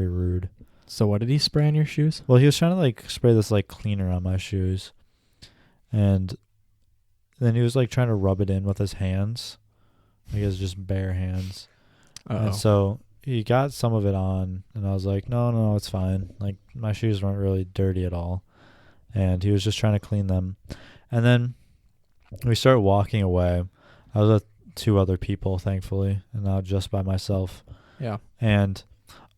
rude. So what did he spray on your shoes? Well, he was trying to like spray this like cleaner on my shoes, and then he was like trying to rub it in with his hands, like his just bare hands. Uh-oh. And so he got some of it on, and I was like, no, it's fine. Like my shoes weren't really dirty at all, and he was just trying to clean them. And then we started walking away. I was with 2 other people, thankfully, and not just by myself. Yeah. And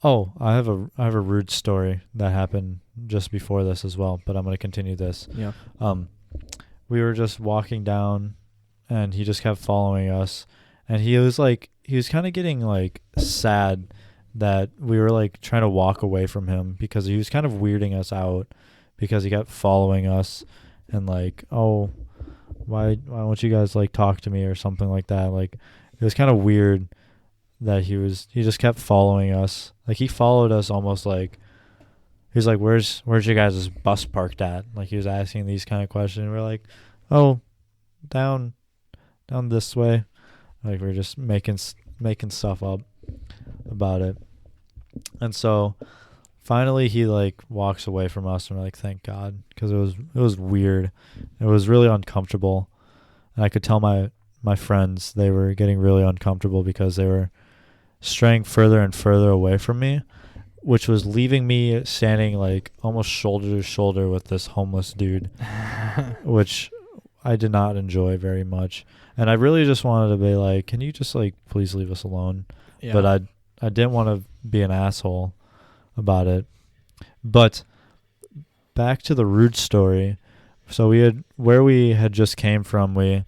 I have a rude story that happened just before this as well, but I'm going to continue this. Yeah. We were just walking down, and he just kept following us, and he was kind of getting like sad that we were like trying to walk away from him, because he was kind of weirding us out because he kept following us, and like, oh, why won't you guys like talk to me or something like that. Like it was kind of weird that he just kept following us. Like he followed us almost like He was like, where's your guys' bus parked at? Like, he was asking these kind of questions. We're like, oh, down this way. Like, we're just making stuff up about it. And so finally he like walks away from us, and we're like, thank God, because it was weird. It was really uncomfortable. And I could tell my friends, they were getting really uncomfortable because they were straying further and further away from me, which was leaving me standing like almost shoulder to shoulder with this homeless dude, which I did not enjoy very much. And I really just wanted to be like, can you just like please leave us alone? Yeah. But I didn't want to be an asshole about it. But back to the rude story. So where we had just came from, we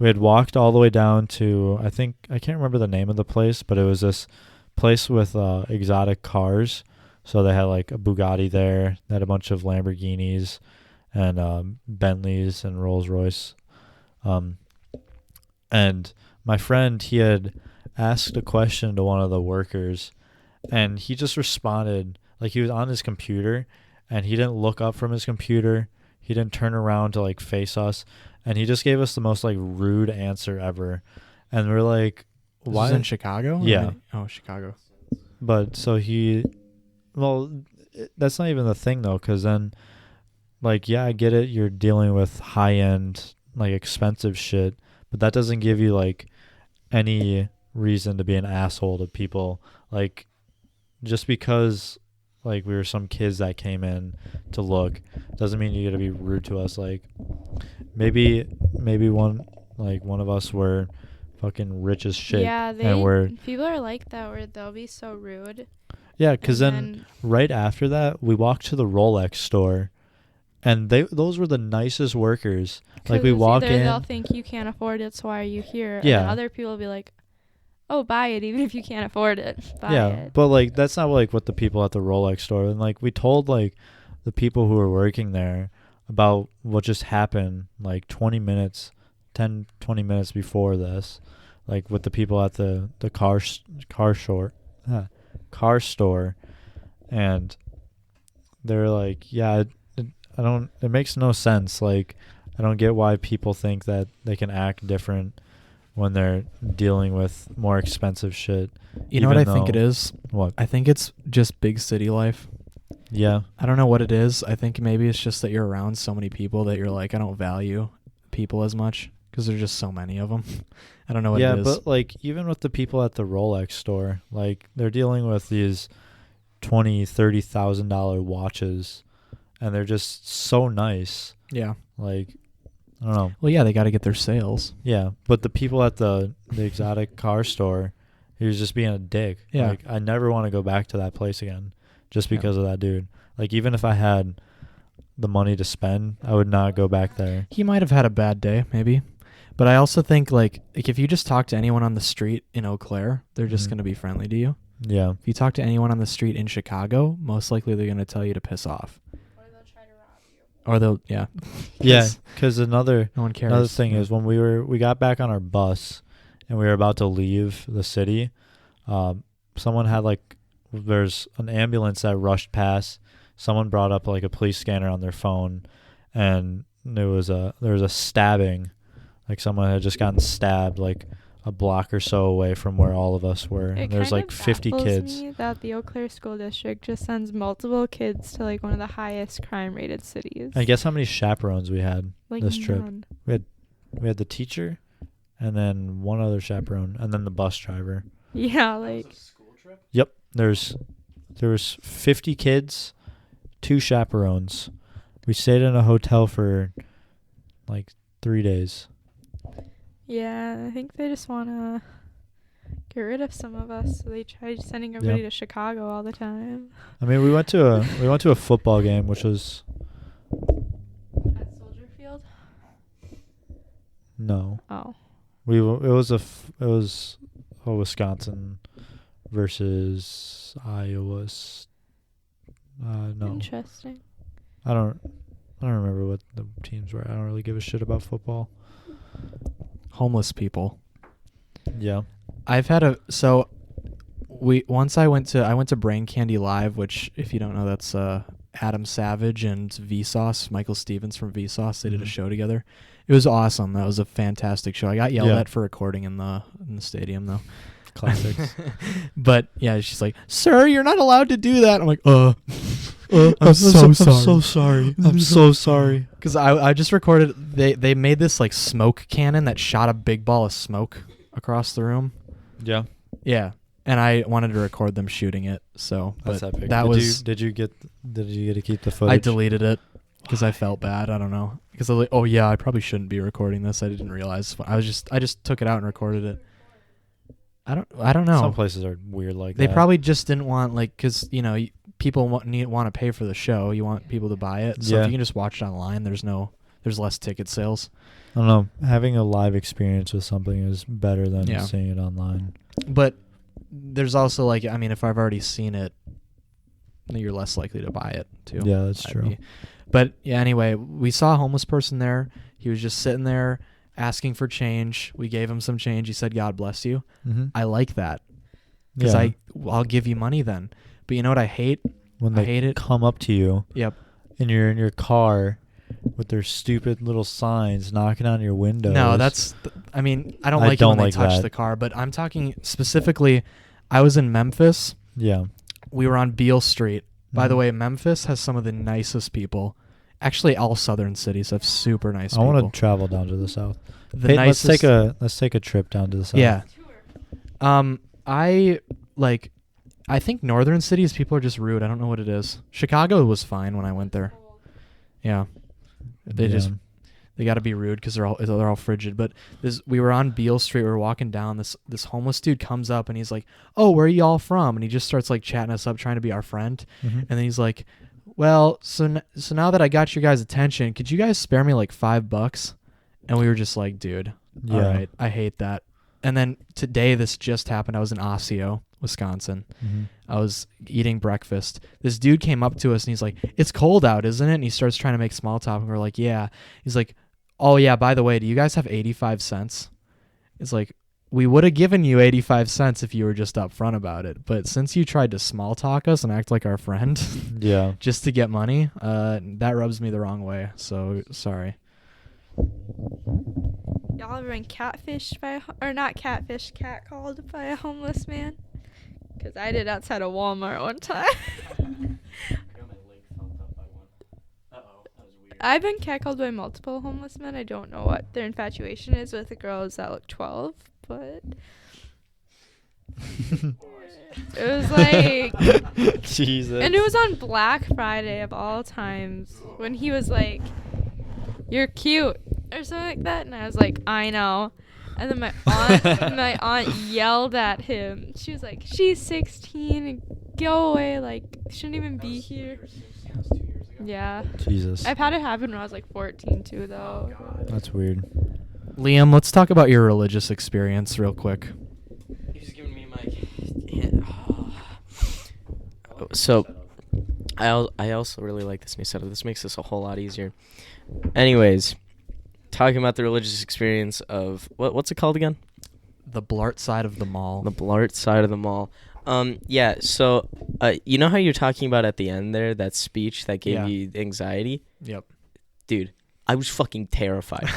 had walked all the way down to, I can't remember the name of the place, but it was this place with exotic cars. So they had like a Bugatti there, they had a bunch of Lamborghinis and Bentleys and Rolls Royce. And my friend, he had asked a question to one of the workers, and he just responded like he was on his computer, and he didn't look up from his computer. He didn't turn around to like face us, and he just gave us the most like rude answer ever. And we're like, why? This is in Chicago? Yeah. Oh, Chicago. But so that's not even the thing though, because then like, yeah, I get it, you're dealing with high end like expensive shit, but that doesn't give you like any reason to be an asshole to people. Like, just because like we were some kids that came in to look doesn't mean you gotta be rude to us. Like, maybe one of us were fucking rich as shit. Yeah, people are like that, where they'll be so rude. Yeah, because then right after that, we walked to the Rolex store, and those were the nicest workers. Like, we walk in, they'll think you can't afford it, so why are you here? Yeah. And other people will be like, oh, buy it, even if you can't afford it. Buy it. But like, that's not like what the people at the Rolex store, and like we told like the people who were working there about what just happened like 20 minutes before this, like with the people at the car store, and they're like, yeah, it makes no sense. Like, I don't get why people think that they can act different when they're dealing with more expensive shit. You know what I think it is? What? I think it's just big city life. Yeah. I don't know what it is. I think maybe it's just that you're around so many people that you're like, I don't value people as much because there's just so many of them. I don't know what it is. Yeah, but like, even with the people at the Rolex store, like, they're dealing with these $20,000-$30,000 watches, and they're just so nice. Yeah. Like, I don't know. Well, yeah, they got to get their sales. Yeah, but the people at the exotic car store, he was just being a dick. Yeah. Like, I never want to go back to that place again just because of that dude. Like, even if I had the money to spend, I would not go back there. He might have had a bad day, maybe. But I also think, like if you just talk to anyone on the street in Eau Claire, they're just going to be friendly to you. Yeah. If you talk to anyone on the street in Chicago, most likely they're going to tell you to piss off. Or they'll try to rob you. Or they'll, yeah. Yeah, because no one cares. Another thing is, when we got back on our bus and we were about to leave the city, someone had there's an ambulance that rushed past. Someone brought up like a police scanner on their phone, and there was a stabbing. Like, someone had just gotten stabbed like a block or so away from where all of us were. And there's like 50 kids. Me that the Eau Claire School District just sends multiple kids to like one of the highest crime rated cities. I guess how many chaperones we had this trip? None. We had the teacher, and then one other chaperone, and then the bus driver. Yeah, like. School trip? Yep. There was 50 kids, 2 chaperones. We stayed in a hotel for like 3 days. Yeah, I think they just want to get rid of some of us, so they tried sending everybody to Chicago all the time. I mean, we went to a football game, which was at Soldier Field. No. Oh. It was Wisconsin versus Iowa. No. Interesting. I don't remember what the teams were. I don't really give a shit about football. Homeless people. Yeah. I went to Brain Candy Live, which, if you don't know, that's Adam Savage and Vsauce, Michael Stevens from Vsauce. They did a Mhm. show together. It was awesome. That was a fantastic show. I got yelled Yeah. at for recording in the stadium though. Classics. But yeah, she's like, "Sir, you're not allowed to do that." I'm like, I'm I'm so so sorry. sorry. I'm so sorry. Because I just recorded. They made this like smoke cannon that shot a big ball of smoke across the room. Yeah. Yeah, and I wanted to record them shooting it. So, That's but epic. that was. Did you get to keep the footage? I deleted it because I felt bad. I don't know. Because I was like, oh yeah, I probably shouldn't be recording this. I didn't realize. I just took it out and recorded it. I don't know. Some places are weird like They that. probably just didn't want people want to pay for the show. You want people to buy it. So Yeah. if you can just watch it online, there's less ticket sales. I don't know. Having a live experience with something is better than Yeah. seeing it online. But there's also if I've already seen it, you're less likely to buy it too. Yeah, that's I'd true. be. But yeah, anyway, we saw a homeless person there. He was just sitting there asking for change. We gave him some change. He said, "God bless you." Mm-hmm. I like that because I'll give you money then. But you know what I hate? When I they hate it. come up to you Yep. and you're in your car with their stupid little signs knocking on your windows. No, I don't I like it don't when they like touch that. the car, but I'm talking specifically, I was in Memphis. Yeah. We were on Beale Street. By the Mhm. way, Memphis has some of the nicest people. Actually, all southern cities have super nice I people. want to travel down to the south. The Hey, nicest. let's take a trip down to the south. Yeah. I think northern cities, people are just rude. I don't know what it is. Chicago was fine when I went there. Yeah. They got to be rude because they're all frigid. But we were on Beale Street. We were walking down. This homeless dude comes up and he's like, "Oh, where are y'all from?" And he just starts like chatting us up, trying to be our friend. Mhm. And then he's like, "Well, so now that I got your guys' attention, could you guys spare me like $5?" And we were just like, "Dude, all Yeah. right, I hate that." And then today, this just happened. I was in Osseo, Wisconsin. Mhm. I was eating breakfast. This dude came up to us and he's like, "It's cold out, isn't it?" And he starts trying to make small talk. And we're like, "Yeah." He's like, "Oh, yeah, by the way, do you guys have 85 cents? It's like, we would have given you 85 cents if you were just upfront about it. But since you tried to small talk us and act like our friend Yeah. just to get money, that rubs me the wrong way. So sorry." Y'all ever been catfished catcalled by a homeless man? Because I did outside of Walmart one time. I've been catcalled by multiple homeless men. I don't know what their infatuation is with the girls that look 12, but it was like, Jesus. and it was on Black Friday of all times when he was like, "You're cute," or something like that, and I was like, "I know." And then my aunt yelled at him. She was like, "She's 16 and go away, like shouldn't even be here." Yeah. Jesus. I've had it happen when I was like 14 too, though. That's weird. Liam, let's talk about your religious experience real quick. He's giving me my. So, I also really like this new setup. This makes this a whole lot easier. Anyways, talking about the religious experience of what's it called again? The Blart Side of the mall. The Blart Side of the mall. Yeah. So, you know how you're talking about at the end there that speech that gave Yeah. you anxiety, Yep. dude? I was fucking terrified.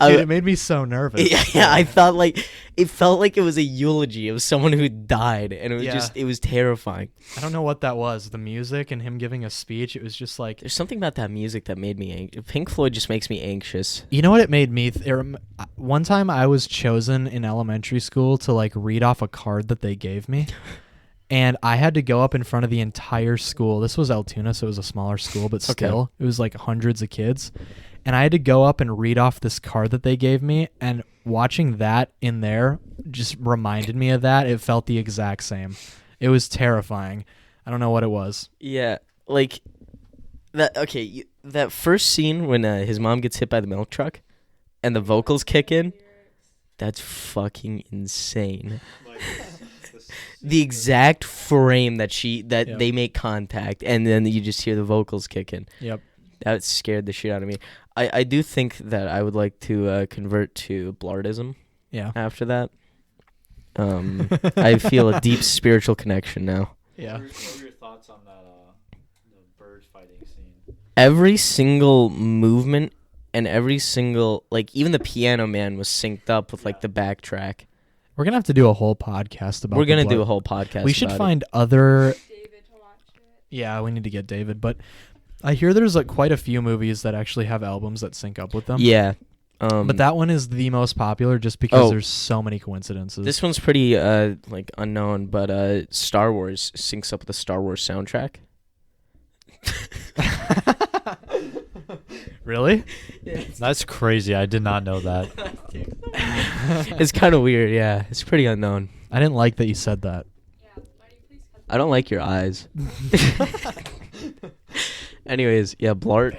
Dude, it made me so nervous. Yeah, I felt like it was a eulogy of someone who died, and it was Yeah. it was terrifying. I don't know what that was. The music and him giving a speech. It was just like, There's something about that music that made me anxious. Pink Floyd just makes me anxious. you know what it made me? One time I was chosen in elementary school to like read off a card that they gave me. And I had to go up in front of the entire school. This was Altoona, so it was a smaller school, but still, it was like hundreds of kids. And I had to go up and read off this card that they gave me. And watching that in there just reminded me of that. It felt the exact same. It was terrifying. I don't know what it was. Yeah, like that. Okay, that first scene when his mom gets hit by the milk truck, and the vocals kick in. That's fucking insane. The exact frame that Yep. they make contact, and then you just hear the vocals kick in. Yep. That scared the shit out of me. I do think that I would like to convert to Blartism Yeah. after that. I feel a deep spiritual connection now. Yeah. What were your thoughts on that the bird fighting scene? Every single movement and every single, like, even the Piano Man was synced up with like the backtrack. We're gonna have to do a whole podcast about. We're gonna do Blart. a whole podcast. We should about find other. David to watch it. Yeah, we need to get David, but I hear there's like quite a few movies that actually have albums that sync up with them. it. Yeah. But that one is the most popular just because Oh. there's so many coincidences. This one's pretty like unknown, but Star Wars syncs up with the Star Wars soundtrack. Really? That's crazy. I did not know that. It's kind of weird, yeah. It's pretty unknown. I didn't like that you said that. I don't like your eyes. Anyways, yeah, Blart.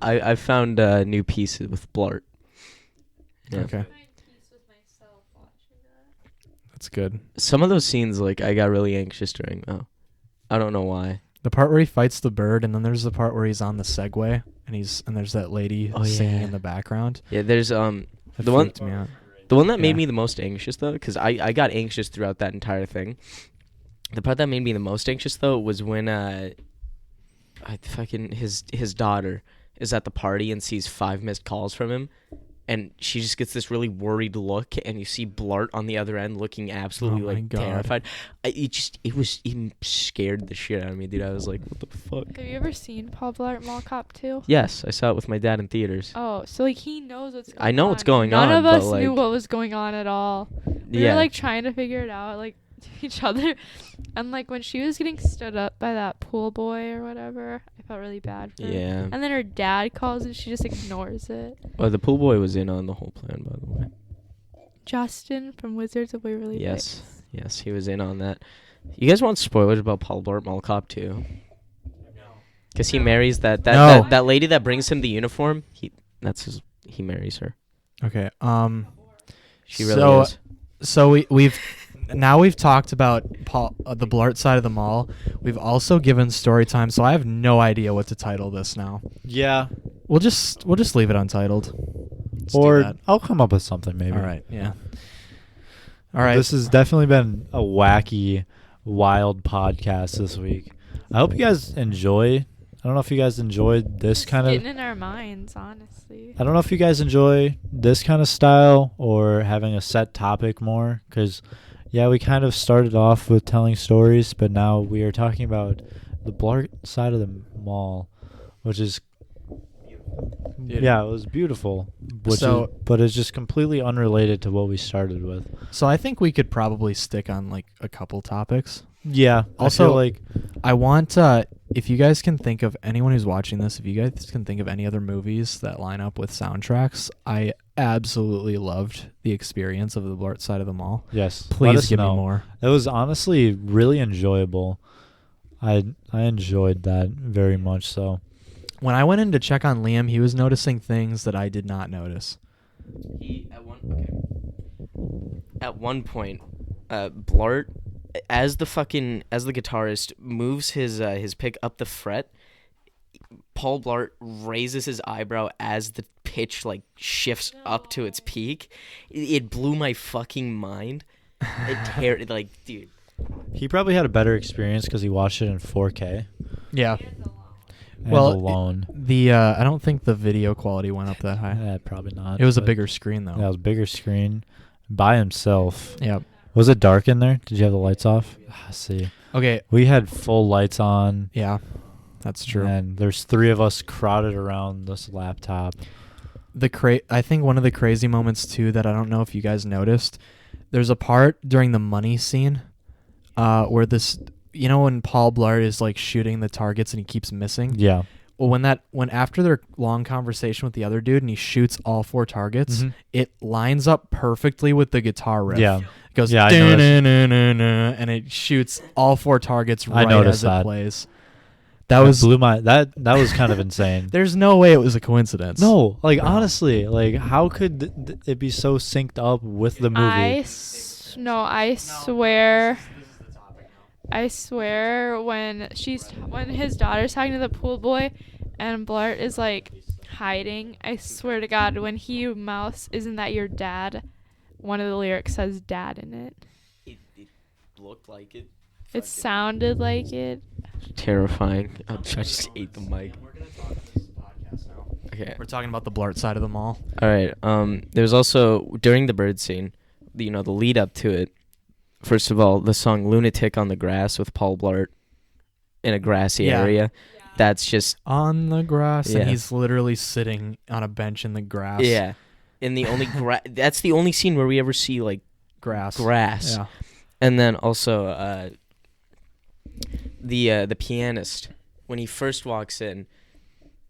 I found new pieces with Blart. Yeah. Okay. That's good. Some of those scenes, like, I got really anxious during. Oh, I don't know why. The part where he fights the bird, and then there's the part where he's on the Segway, and there's that lady Oh, singing yeah. in the background. Yeah, there's That The one- freaked me out. the one that made Yeah. me the most anxious though, because I got anxious throughout that entire thing. The part that made me the most anxious though was when his daughter is at the party and sees 5 missed calls from him, and she just gets this really worried look, and you see Blart on the other end looking absolutely Oh my like God. terrified. It scared the shit out of me, dude. I was like, what the fuck? Have you ever seen Paul Blart Mall Cop 2? Yes, I saw it with my dad in theaters. Oh, so like he knows what's going on. I know what's going None on, of but, us knew like- what was going on at all. We Yeah. were like trying to figure it out, like to each other. And like when she was getting stood up by that pool boy or whatever, I felt really bad for her. Yeah. And then her dad calls and she just ignores it. Oh, the pool boy was in on the whole plan, by the way. Justin from Wizards of Waverly Place. Yes. Yes, he was in on that. You guys want spoilers about Paul Blart Mall Cop too? Because he No. marries that No. that lady that brings him the uniform. He marries her. Okay. She really So- is. So we've talked about the Blart Side of the mall. We've also given story time, so I have no idea what to title this now. Yeah. We'll just leave it untitled. Let's do Or that. I'll come up with something maybe. All right, yeah. All right. This has definitely been a wacky, wild podcast this week. I hope you guys enjoy. I don't know if you guys enjoyed this It's kind of. getting in our minds, honestly. I don't know if you guys enjoy this kind of style or having a set topic more. Because, yeah, we kind of started off with telling stories, but now we are talking about the Blart Side of the mall, which is. Yeah, it was beautiful. But it's just completely unrelated to what we started with. So I think we could probably stick on like a couple topics. Yeah. Also, I feel like I want if you guys can think of anyone who's watching this, if you guys can think of any other movies that line up with soundtracks, I absolutely loved the experience of the Blart Side of the mall. yes. let Please us give know. me more. It was honestly really enjoyable. I enjoyed that very much so. When I went in to check on Liam, he was noticing things that I did not notice. At one point, Blart, as the guitarist moves his pick up the fret, Paul Blart raises his eyebrow as the pitch like shifts up to its peak. It blew my fucking mind. Like, dude. He probably had a better experience because he watched it in 4K. Yeah. And Well, alone. I don't think the video quality went up that high. Yeah, probably not. It was a but- bigger screen though. Yeah, it was a bigger screen by himself. Yeah. Was it dark in there? Did you have the lights off? See. Okay. We had full lights on. Yeah. That's true. And there's 3 of us crowded around this laptop. I think one of the crazy moments too that I don't know if you guys noticed, there's a part during the money scene where this, when Paul Blart is like shooting the targets and he keeps missing. Yeah. Well, when after their long conversation with the other dude and he shoots all 4 targets, Mhm. it lines up perfectly with the guitar riff. Yeah. It goes Yeah, I noticed. "Dun-dun-dun-dun-dun," and it shoots all 4 targets I right noticed as it that. plays. That was blew my that was kind of insane. There's no way it was a coincidence. No, like No. honestly, like how could it be so synced up with the movie? I swear when his daughter's talking to the pool boy and Blart is like hiding, I swear to God, when he mouths, "Isn't that your dad?" one of the lyrics says "dad" in it. It looked like it. It sounded like it. Terrifying. I just ate the mic. We're gonna talk on this podcast now. Okay. We're talking about the Blart Side of the mall. All right. There's also during the bird scene, the lead up to it. First of all, the song "Lunatic on the Grass" with Paul Blart in a grassy Yeah. area. That's just On the grass, Yeah. and he's literally sitting on a bench in the grass. yeah. And the only that's the only scene where we ever see like Grass. grass. Yeah. And then also the pianist, when he first walks in,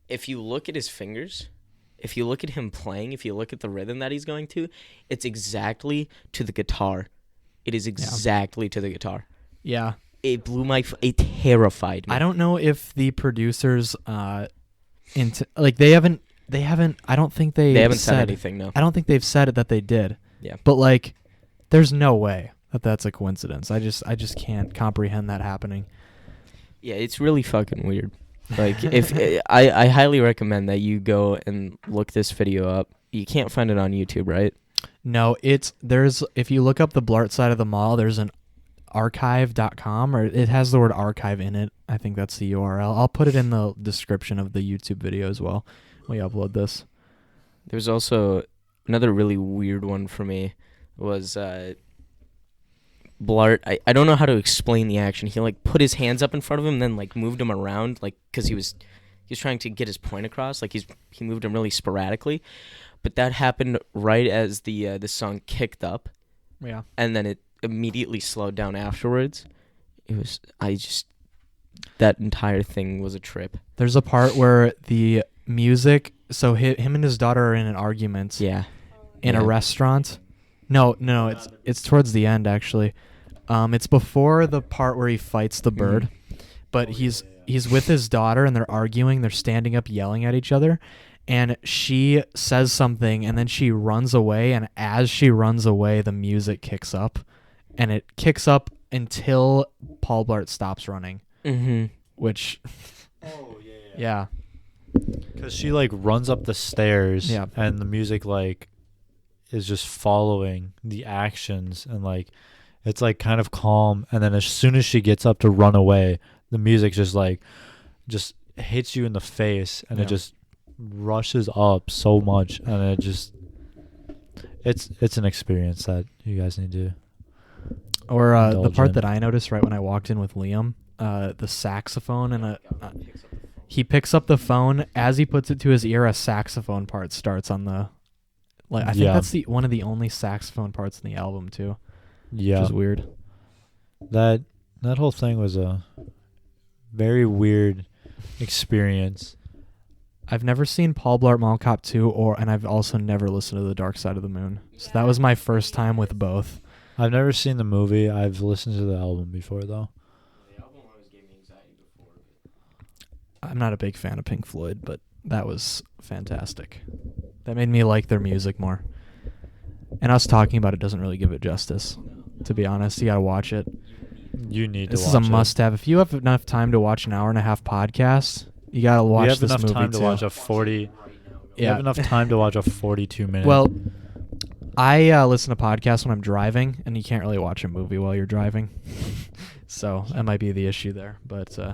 if you look at his fingers, if you look at him playing, if you look at the rhythm that he's going to, it's exactly to the guitar. It is exactly to the guitar. Yeah. It blew it terrified me. I don't know if the producers they haven't I don't think they haven't said anything, no. I don't think they've said it that they did. Yeah. But like there's no way that that's a coincidence. I just can't comprehend that happening. Yeah, it's really fucking weird. Like if I highly recommend that you go and look this video up. You can't find it on YouTube, right? No, there's if you look up the Blart Side of the mall, there's an archive.com, or it has the word archive in it. I think that's the URL. I'll put it in the description of the YouTube video as well when we upload this. There's also another really weird one for me was Blart. I don't know how to explain the action. He like put his hands up in front of him and then like moved them around like because he was trying to get his point across. Like he moved them really sporadically. But that happened right as the song kicked up. Yeah. And then it immediately slowed down afterwards. That entire thing was a trip. There's a part where the music, so him and his daughter are in an argument. Yeah. In a restaurant. No, it's towards the end actually. It's before the part where he fights the bird, but he's with his daughter and they're arguing. They're standing up yelling at each other, and she says something and then she runs away. And as she runs away, the music kicks up, and it kicks up until Paul Blart stops running. Mm-hmm. Which, yeah. Because she like runs up the stairs, Yeah. and the music like is just following the actions, and like it's like kind of calm, and then as soon as she gets up to run away, the music just hits you in the face, and Yeah. it just rushes up so much, and it's an experience that you guys need to. Or the indulge part in. that I noticed right when I walked in with Liam, the saxophone, and he picks up the phone. As he puts it to his ear, a saxophone part starts on the. Like I think that's one of the only saxophone parts in the album too. Yeah, Which is weird. that whole thing was a very weird experience. I've never seen Paul Blart Mall Cop 2, and I've also never listened to The Dark Side of the Moon. So that was my first time with both. I've never seen the movie. I've listened to the album before though. The album always gave me anxiety before. I'm not a big fan of Pink Floyd, but that was fantastic. That made me like their music more. And us talking about it doesn't really give it justice, to be honest. You gotta watch it. You need This to is watch a must-have. If you have enough time to watch an hour-and-a-half podcast, you gotta watch You have this enough movie time too. to watch a 40. You Yeah. have enough time to watch a 42-minute. Well, I listen to podcasts when I'm driving, and you can't really watch a movie while you're driving. So that might be the issue there. But if You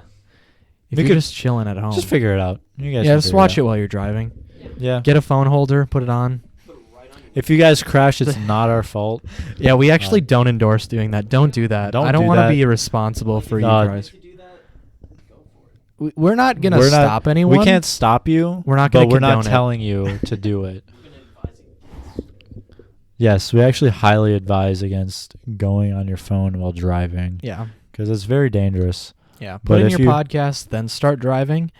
you're could just chilling at home, just figure it out. You guys yeah, can just figure watch it out. while you're driving. Yeah. Get a phone holder, put it on. If you guys crash, it's not our fault. Yeah, we actually don't endorse doing that. Don't do that. Don't I don't do want to that. be responsible for you No. guys. We're not gonna We're not- stop anyone. We can't stop you. We're not gonna But we're not condone it. telling you to do it. Yes, we actually highly advise against going on your phone while driving Yeah, because it's very dangerous. yeah. But Put in if your you- podcast, then start driving.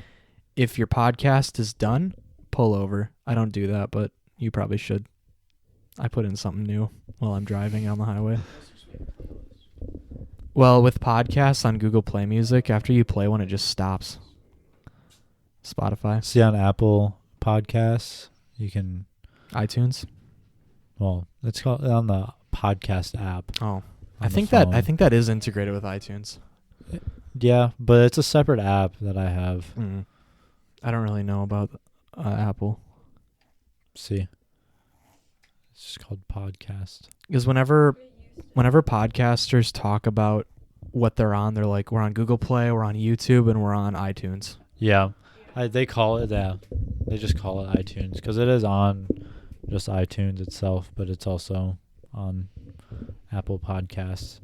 If your podcast is done, pull over. I don't do that, but you probably should. I put in something new while I'm driving on the highway. Well, with podcasts on Google Play Music, after you play one, it just stops. Spotify, See, on Apple Podcasts, you can. iTunes. Well, it's called on the podcast app. Oh, on I the think phone. that is integrated with iTunes. Yeah, but it's a separate app that I have. I don't really know about Apple, See, it's just called Podcast. because whenever whenever podcasters talk about what they're on, they're like, we're on Google Play, we're on YouTube, and we're on iTunes. Yeah. They call it that. They just call it iTunes because it is on just iTunes itself, but it's also on Apple Podcasts.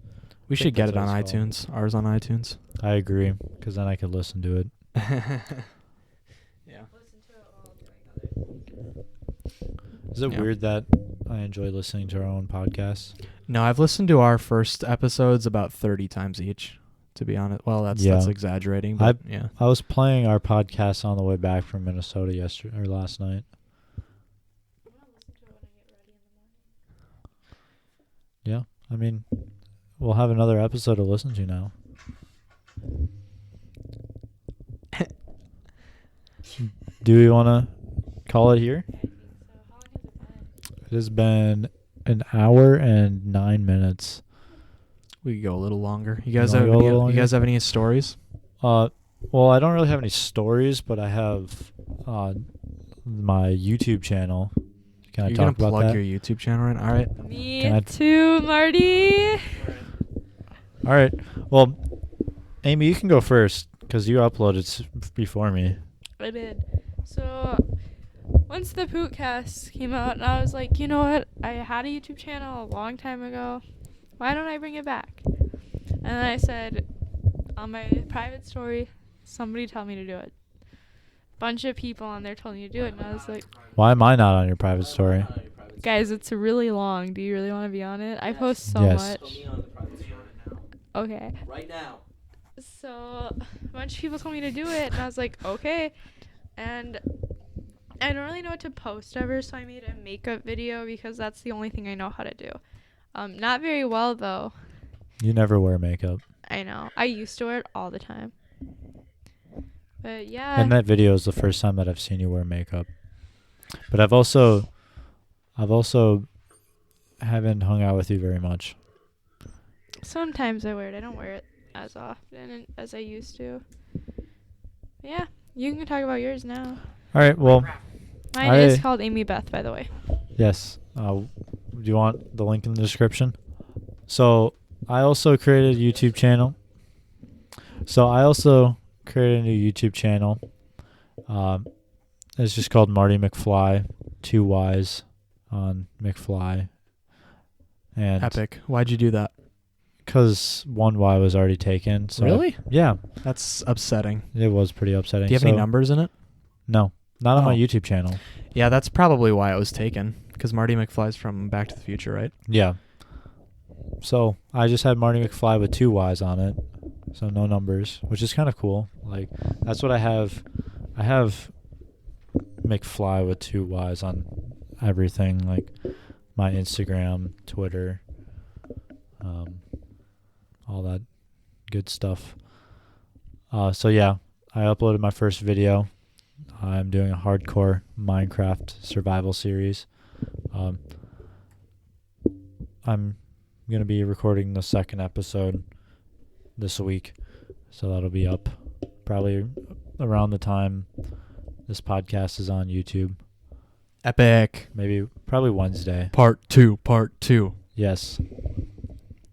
We think should get that's it on what it's called. iTunes. Ours on iTunes. I agree because then I could listen to it. Yeah. Is it Yeah. weird that I enjoy listening to our own podcasts? No, I've listened to our first episodes about 30 times each, to be honest. Well, that's Yeah. exaggerating, but yeah. I was playing our podcast on the way back from Minnesota last night. Yeah, I mean, we'll have another episode to listen to now. Do we want to call it here? It has been an hour and 9 minutes. We could go a little longer. You You guys wanna have go a any, little you guys longer? have any stories? Well, I don't really have any stories, but I have my YouTube channel. Can I You're talk gonna about plug that? your YouTube channel, right? All right. Me Can I- too, Marty. All right. Well, Amy, you can go first because you uploaded before me. I did. So once the Pootcast came out, and I was like, you know what? I had a YouTube channel a long time ago. Why don't I bring it back? And then I said on my private story, somebody tell me to do it. Bunch of people on there told me to do it, and I was like, Why am I not on your private story? guys, it's really long. Do you really want to be on it? I post so Yes. much. Okay. Right now. So a bunch of people told me to do it, and I was like, okay. And I don't really know what to post ever, so I made a makeup video because that's the only thing I know how to do. Not very well though. You never wear makeup. I know. I used to wear it all the time. But yeah. And that video is the first time that I've seen you wear makeup. But I've also haven't hung out with you very much. Sometimes I wear it. I don't wear it as often as I used to. But yeah. You can talk about yours now. All right. Well, Mine is called Amy Beth, by the way. yes. Do you want the link in the description? So I also created a YouTube channel. It's just called Marty McFly, 2 Y's on McFly. And Epic. Why'd you do that? because 1 Y was already taken. So Really? yeah, That's upsetting. it was pretty upsetting. Do you have any numbers in it? No, not on my Oh. YouTube channel. Yeah, that's probably why it was taken. Because Marty McFly's from Back to the Future, right? Yeah. So I just had Marty McFly with 2 Y's on it. So no numbers, which is kind of cool. Like, that's what I have. I have McFly with 2 Y's on everything, like my Instagram, Twitter, all that good stuff. So yeah, I uploaded my first video. I'm doing a hardcore Minecraft survival series. I'm going to be recording the second episode this week, so that'll be up probably around the time this podcast is on YouTube. Epic. Maybe probably Wednesday. Part 2. Yes.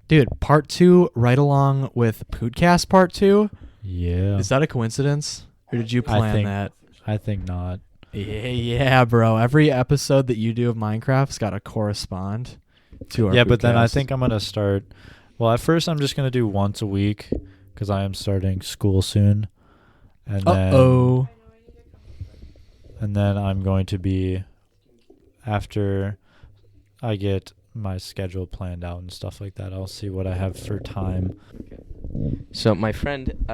Dude, part 2 right along with Pootcast part 2? Yeah. Is that a coincidence? Or did you plan that? I think not. Yeah, bro. Every episode that you do of Minecraft's got to correspond to our Yeah, but then I Pootcast. think I'm going to start. Well, at first I'm just going to do once a week because I am starting school soon. And Uh-oh. then I'm going to be, after I get my schedule planned out and stuff like that, I'll see what I have for time. So my friend,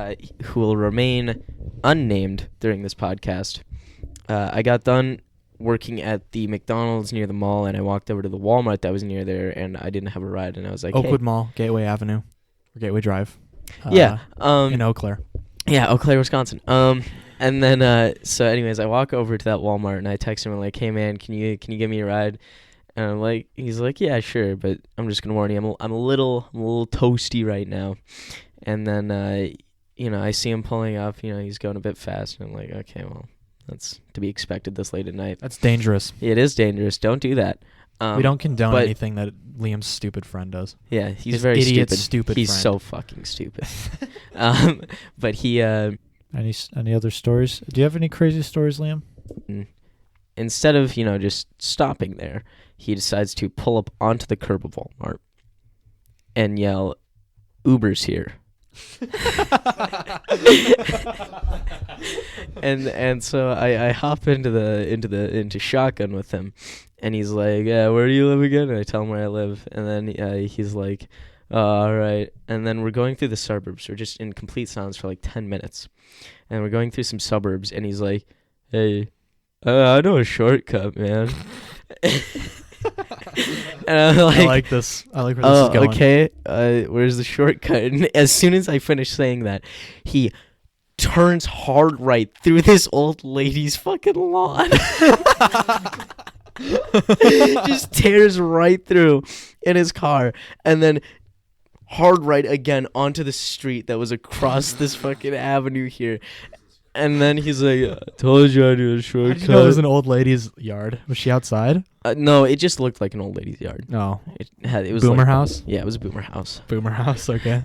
who will remain unnamed during this podcast, I got done working at the McDonald's near the mall, and I walked over to the Walmart that was near there, and I didn't have a ride, and I was like, Oakwood hey. Mall, Gateway Avenue, or Gateway Drive. Yeah. In Eau Claire. Yeah, Eau Claire, Wisconsin. And then so anyways, I walk over to that Walmart and I text him like, "Hey man, can you give me a ride?" And I'm like, he's like, "Yeah, sure, but I'm just gonna warn you, I'm a little toasty right now." And then I see him pulling up. He's going a bit fast, and I'm like, okay, well, that's to be expected this late at night. That's dangerous. It is dangerous. Don't do that. We don't condone but- anything that Liam's stupid friend does. Yeah, he's His very idiot, stupid. stupid He's friend. so fucking stupid. But he Any other stories? Do you have any crazy stories, Liam? instead of just stopping there, he decides to pull up onto the curb of Walmart and yell, "Uber's here." and so I hop into shotgun with him, and he's like, "Where do you live again?" And I tell him where I live, and then he's like, "All right." And then we're going through the suburbs. We're just in complete silence for like 10 minutes, and we're going through some suburbs, and he's like, "Hey, I know a shortcut, man." And I'm like, I like this. I like where this is going. okay. Where's the shortcut? And as soon as I finish saying that, he turns hard right through this old lady's fucking lawn. Just tears right through in his car, and then hard right again onto the street that was across this fucking avenue here. And then he's like, "I told you I knew a How shortcut." did you know it was an old lady's yard? Was she outside? No, it just looked like an old lady's yard. No. It was Boomer like, house? Yeah, it was a boomer house. Boomer house, okay.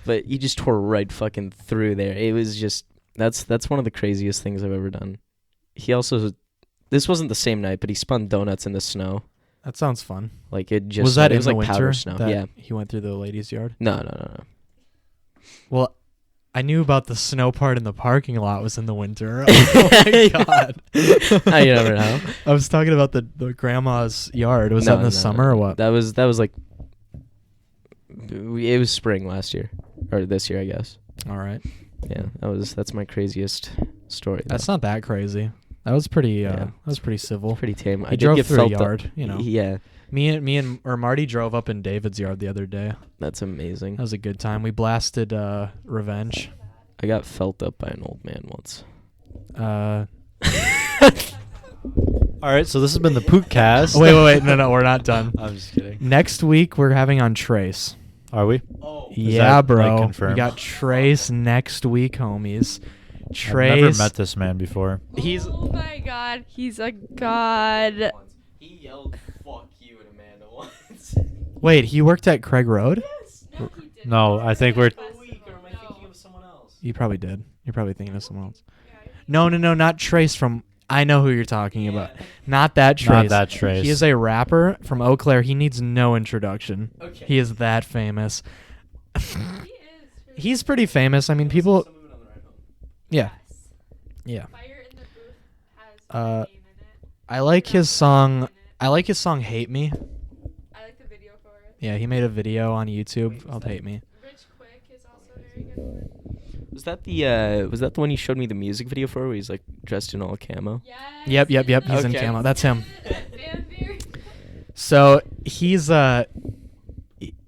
But he just tore right fucking through there. It was just that's one of the craziest things I've ever done. He also, this wasn't the same night, but he spun donuts in the snow. That sounds fun. Like it just Was that it in was the like powder winter snow. that Yeah. he went through the lady's yard? No. Well, I knew about the snow part in the parking lot was in the winter. Oh my god. You never know. I was talking about the grandma's yard. Was that in the summer or what? That was like it was spring last year or this year, I guess. All right. Yeah, that's my craziest story. That's not that crazy. That was pretty that was pretty civil. pretty tame. He I did drove get through a felt up. yard, you know. Yeah, Marty drove up in David's yard the other day. that's amazing. That was a good time. We blasted Revenge. I got felt up by an old man once. All right, so this has been the Pootcast. Wait. No, we're not done. I'm just kidding. Next week we're having on Trace. Are we? Yeah, that, bro. like, We confirmed? got Trace next week, homies. Trace. I've never met this man before. He's Oh my god, he's a god. He yelled "fuck you" at Amanda once. Wait, he worked at Craig Road? No, I think we're. of someone else? You probably did. You're probably thinking of someone else. No, not Trace from. I know who you're talking about. Not that Trace. Not that Trace. He is a rapper from Eau Claire. He needs no introduction. Okay. He is that famous. He's pretty famous. I mean, people. Yeah. Yeah. Fire in the Booth has Uh, my name in it. I like his song. I like his song "Hate Me." I like the video for it. Yeah, he made a video on YouTube called "Hate Me." Rich Quick is also a very good one. Was that the one you showed me the music video for, where he's like dressed in all camo? Yes. Yep. He's in Okay. camo. That's him. Vampire. So he's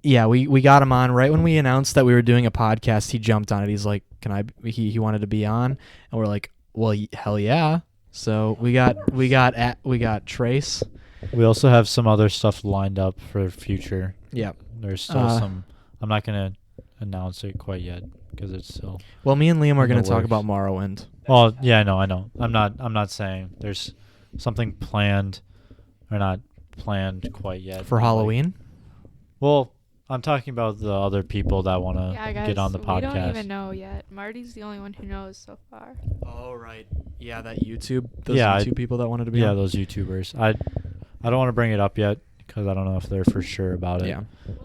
yeah, we got him on right when we announced that we were doing a podcast. He jumped on it. He's like, "Can I?" He wanted to be on, and we're like, "Well, hell yeah!" So we got Trace. We also have some other stuff lined up for future. Yeah. There's still some. I'm not gonna announce it quite yet because it's still. Well, me and Liam are In going the to talk works. about Morrowind. Well, yeah, I know. I'm not saying there's something planned, or not planned quite yet For like- Halloween? Well, I'm talking about the other people that want to Yeah, guys. get on the We podcast. don't even know yet. Marty's the only one who knows so far. Oh, right. Yeah, that YouTube. Those Yeah, YouTube people that wanted to be Yeah, on. those YouTubers. I don't want to bring it up yet because I don't know if they're for sure about it. Yeah.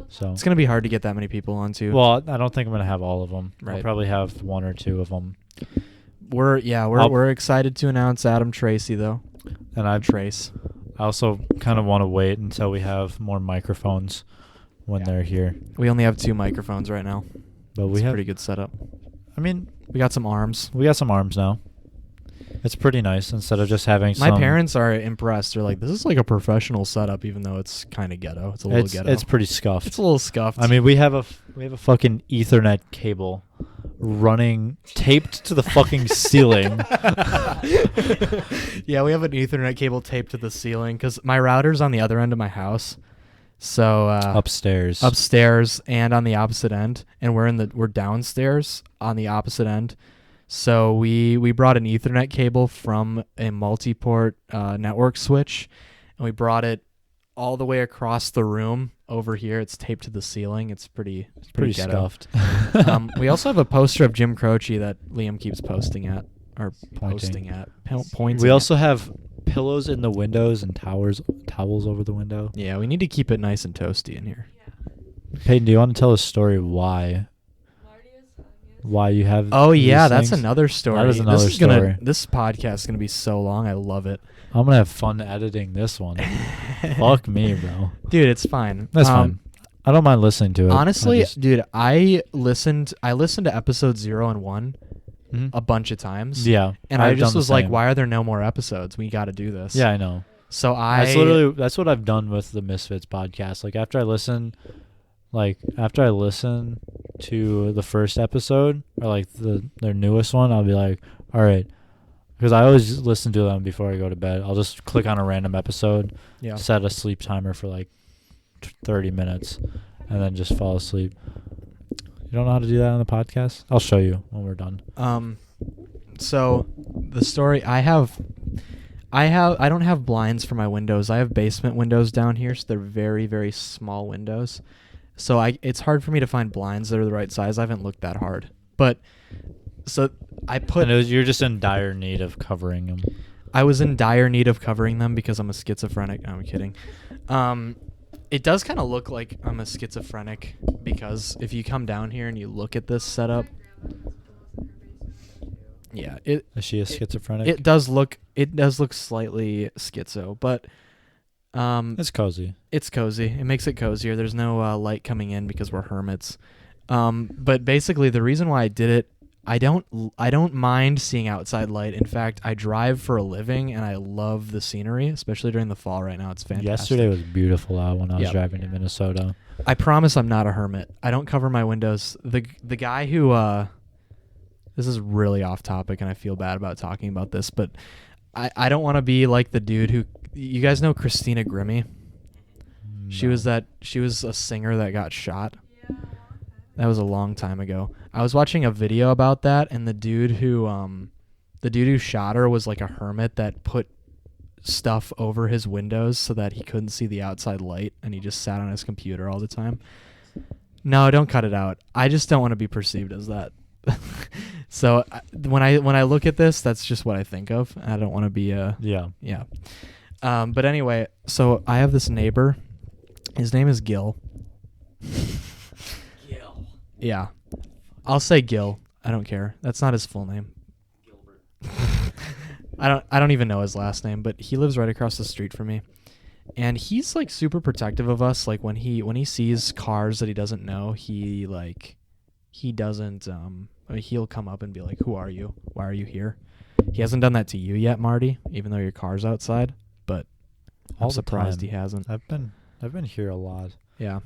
So. It's going to be hard to get that many people on, too. Well, I don't think I'm gonna have all of them. Right. I'll probably have one or two of them. We're excited to announce Adam Tracy, though. And I Trace. also kind of want to wait until we have more microphones when they're here. We only have 2 microphones right now. But It's we a have. pretty good setup. I mean, We got some arms. we got some arms now. It's pretty nice instead of just having. My some, parents are impressed. They're like, "This is like a professional setup, even though it's kind of ghetto. It's a little ghetto. It's pretty scuffed. It's a little scuffed." I mean, we have a fucking Ethernet cable running taped to the fucking ceiling. Yeah, we have an Ethernet cable taped to the ceiling because my router's on the other end of my house. So Upstairs. upstairs and on the opposite end, and we're downstairs on the opposite end. So we brought an Ethernet cable from a multi-port network switch, and we brought it all the way across the room over here. It's taped to the ceiling. It's pretty Pretty ghetto. scuffed. We also have a poster of Jim Croce that Liam keeps posting at, or Pointing. pointing. We at. also have pillows in the windows and towels over the window. Yeah, we need to keep it nice and toasty in here. Peyton, do you want to tell a story why you have? Oh yeah, these that's things? another story. That is another story. This podcast is gonna be so long. I love it, I'm gonna have fun editing this one. Fuck me, bro. dude. It's fine. That's fine. I don't mind listening to it. Honestly, dude, I listened to episode 0 and 1 Mhm. a bunch of times. Yeah, and I've I just done the was like, same. why are there no more episodes? We got to do this. Yeah, I know. So That's literally what I've done with the Misfits podcast. Like after I listen to the first episode or like their newest one, I'll be like, all right, because I always listen to them before I go to bed. I'll just click on a random episode, yeah. set a sleep timer for like 30 minutes, and then just fall asleep. You don't know how to do that on the podcast? I'll show you when we're done. So the story I don't have blinds for my windows. I have basement windows down here, so they're very, very small windows. So it's hard for me to find blinds that are the right size. I haven't looked that hard. But so You're just in dire need of covering them. I was in dire need of covering them because I'm a schizophrenic. No, I'm kidding. It does kind of look like I'm a schizophrenic because if you come down here and you look at this setup, yeah, Is she a schizophrenic? it does look slightly schizo, but It's cozy. it's cozy. It makes it cozier. There's no light coming in because we're hermits. But basically, the reason why I did it, I don't mind seeing outside light. In fact, I drive for a living, and I love the scenery, especially during the fall. Right now, it's fantastic. Yesterday was beautiful out when I was Yep. driving to Minnesota. I promise I'm not a hermit. I don't cover my windows. The guy who this is really off topic, and I feel bad about talking about this, but I don't want to be like the dude who, you guys know Christina Grimmie? She was a singer that got shot. That was a long time ago. I was watching a video about that, and the dude who shot her was like a hermit that put stuff over his windows so that he couldn't see the outside light, and he just sat on his computer all the time. No, don't cut it out. I just don't want to be perceived as that. So when I look at this, that's just what I think of. I don't want to be Yeah. yeah. But anyway, so I have this neighbor. His name is Gil. Gil. Yeah. I'll say Gil. I don't care. That's not his full name. Gilbert. I don't even know his last name, but he lives right across the street from me. And he's like super protective of us. Like when he sees cars that he doesn't know, he doesn't he'll come up and be like, "Who are you? Why are you here?" He hasn't done that to you yet, Marty, even though your car's outside, but All I'm the surprised time. he hasn't. I've been here a lot. Yeah.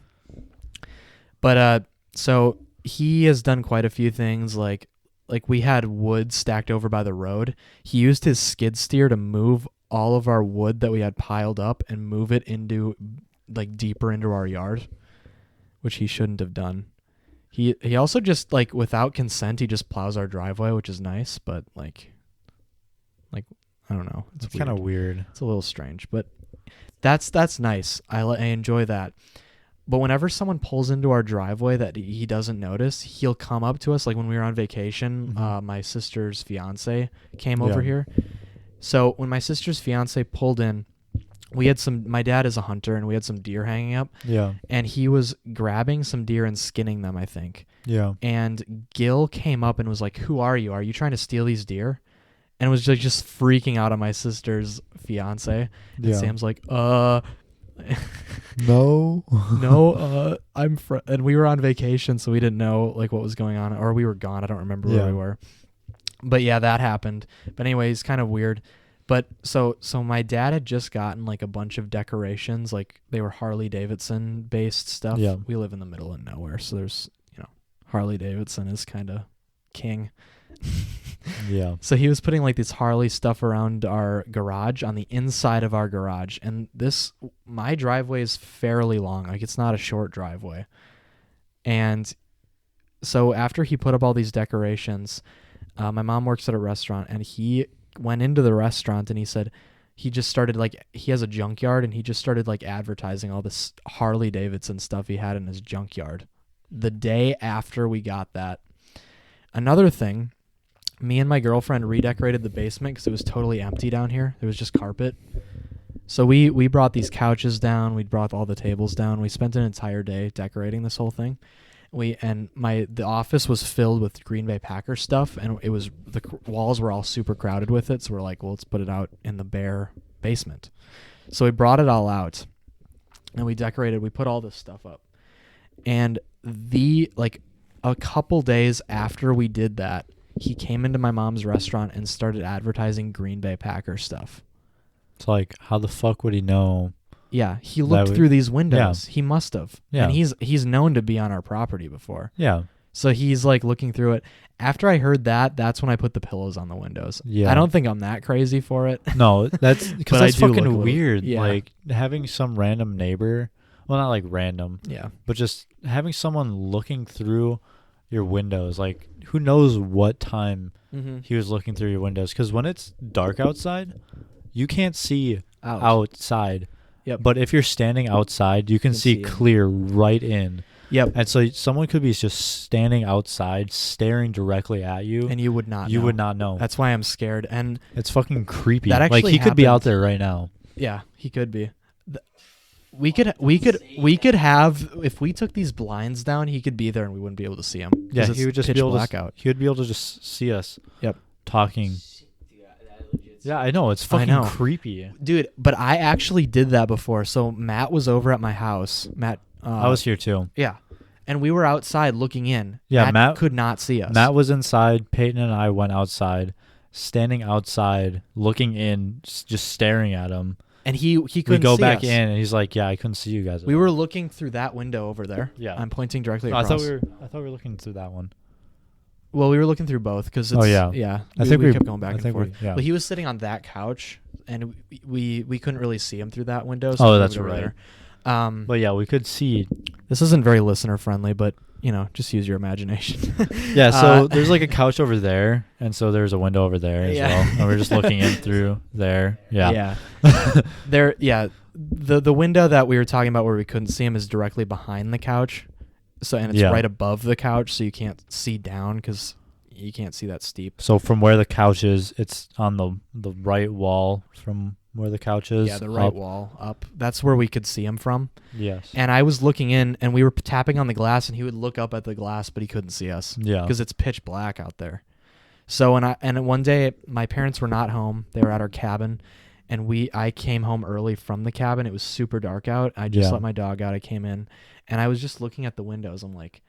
But so he has done quite a few things, like we had wood stacked over by the road. He used his skid steer to move all of our wood that we had piled up and move it into like deeper into our yard, which he shouldn't have done. He also just like without consent he just plows our driveway, which is nice, but like I don't know. It's kind of weird. It's a little strange, but that's nice. I enjoy that. But whenever someone pulls into our driveway that he doesn't notice, he'll come up to us. Like when we were on vacation, my sister's fiance came over here. So when my sister's fiance pulled in, my dad is a hunter, and we had some deer hanging up. Yeah. And he was grabbing some deer and skinning them, I think. Yeah. And Gil came up and was like, "Who are you? Are you trying to steal these deer?" And was just freaking out on my sister's fiance. And Yeah. Sam's like, No. no, and we were on vacation, so we didn't know like what was going on, or we were gone. I don't remember where we were. But yeah, that happened. But anyway, it's kind of weird. But so my dad had just gotten like a bunch of decorations, like they were Harley Davidson based stuff. Yeah. We live in the middle of nowhere, so there's, Harley Davidson is kind of king. Yeah. So he was putting like this Harley stuff around our garage, on the inside of our garage. And my driveway is fairly long. Like it's not a short driveway. And so after he put up all these decorations, my mom works at a restaurant, and he went into the restaurant and he said, he just started like he has a junkyard and he just started like advertising all this Harley Davidson stuff he had in his junkyard the day after we got that. Another thing, me and my girlfriend redecorated the basement because it was totally empty down here. There was just carpet. So we brought these couches down. We brought all the tables down. We spent an entire day decorating this whole thing. The office was filled with Green Bay Packers stuff, and it was walls were all super crowded with it. So we're like, well, let's put it out in the bare basement. So we brought it all out, and we decorated. We put all this stuff up, and a couple days after we did that, he came into my mom's restaurant and started advertising Green Bay Packers stuff. It's like, how the fuck would he know? Yeah, he looked through these windows. Yeah. He must have. Yeah. And he's known to be on our property before. Yeah. So he's like looking through it. After I heard that, that's when I put the pillows on the windows. Yeah. I don't think I'm that crazy for it. No, that's because that's fucking weird. Yeah. Like having some random neighbor, well, not like random. Yeah. But just having someone looking through your windows, like who knows what time he was looking through your windows? Because when it's dark outside, you can't see outside. Yep. But if you're standing outside, you can see clear right in. Yep. And so someone could be just standing outside, staring directly at you, and you would not. You would not know. That's why I'm scared. And it's fucking creepy. That actually like he could be out there right now. Yeah, he could be. We could have, if we took these blinds down, he could be there and we wouldn't be able to see him. Yeah, he would just be able blackout. He would be able to just see us. Yep. Talking. Yeah, I know. It's fucking creepy. Dude, but I actually did that before. So Matt was over at my house. Matt. I was here too. Yeah. And we were outside looking in. Yeah, Matt could not see us. Matt was inside. Peyton and I went outside, standing outside, looking in, just staring at him. And he couldn't see us. We go back in, and he's like, "Yeah, I couldn't see you guys." We were looking through that window over there. Yeah. I'm pointing directly across. I thought we were looking through that one. Well, we were looking through both because it's... Oh, yeah. Yeah. I think we kept going back and forth. Yeah. But he was sitting on that couch, and we couldn't really see him through that window. So that's right. But yeah, we could see. This isn't very listener friendly, but just use your imagination. Yeah. So there's like a couch over there, and so there's a window over there as well, and we're just looking in through there. Yeah. Yeah. The window that we were talking about where we couldn't see him is directly behind the couch. So and it's right above the couch, so you can't see down because you can't see that steep. So from where the couch is, it's on the right wall from where the couch is. Yeah, the right wall up. That's where we could see him from. Yes. And I was looking in, and we were tapping on the glass, and he would look up at the glass, but he couldn't see us. Yeah. Because it's pitch black out there. So and one day my parents were not home; they were at our cabin, and I came home early from the cabin. It was super dark out. I just let my dog out. I came in. And I was just looking at the windows. I'm like,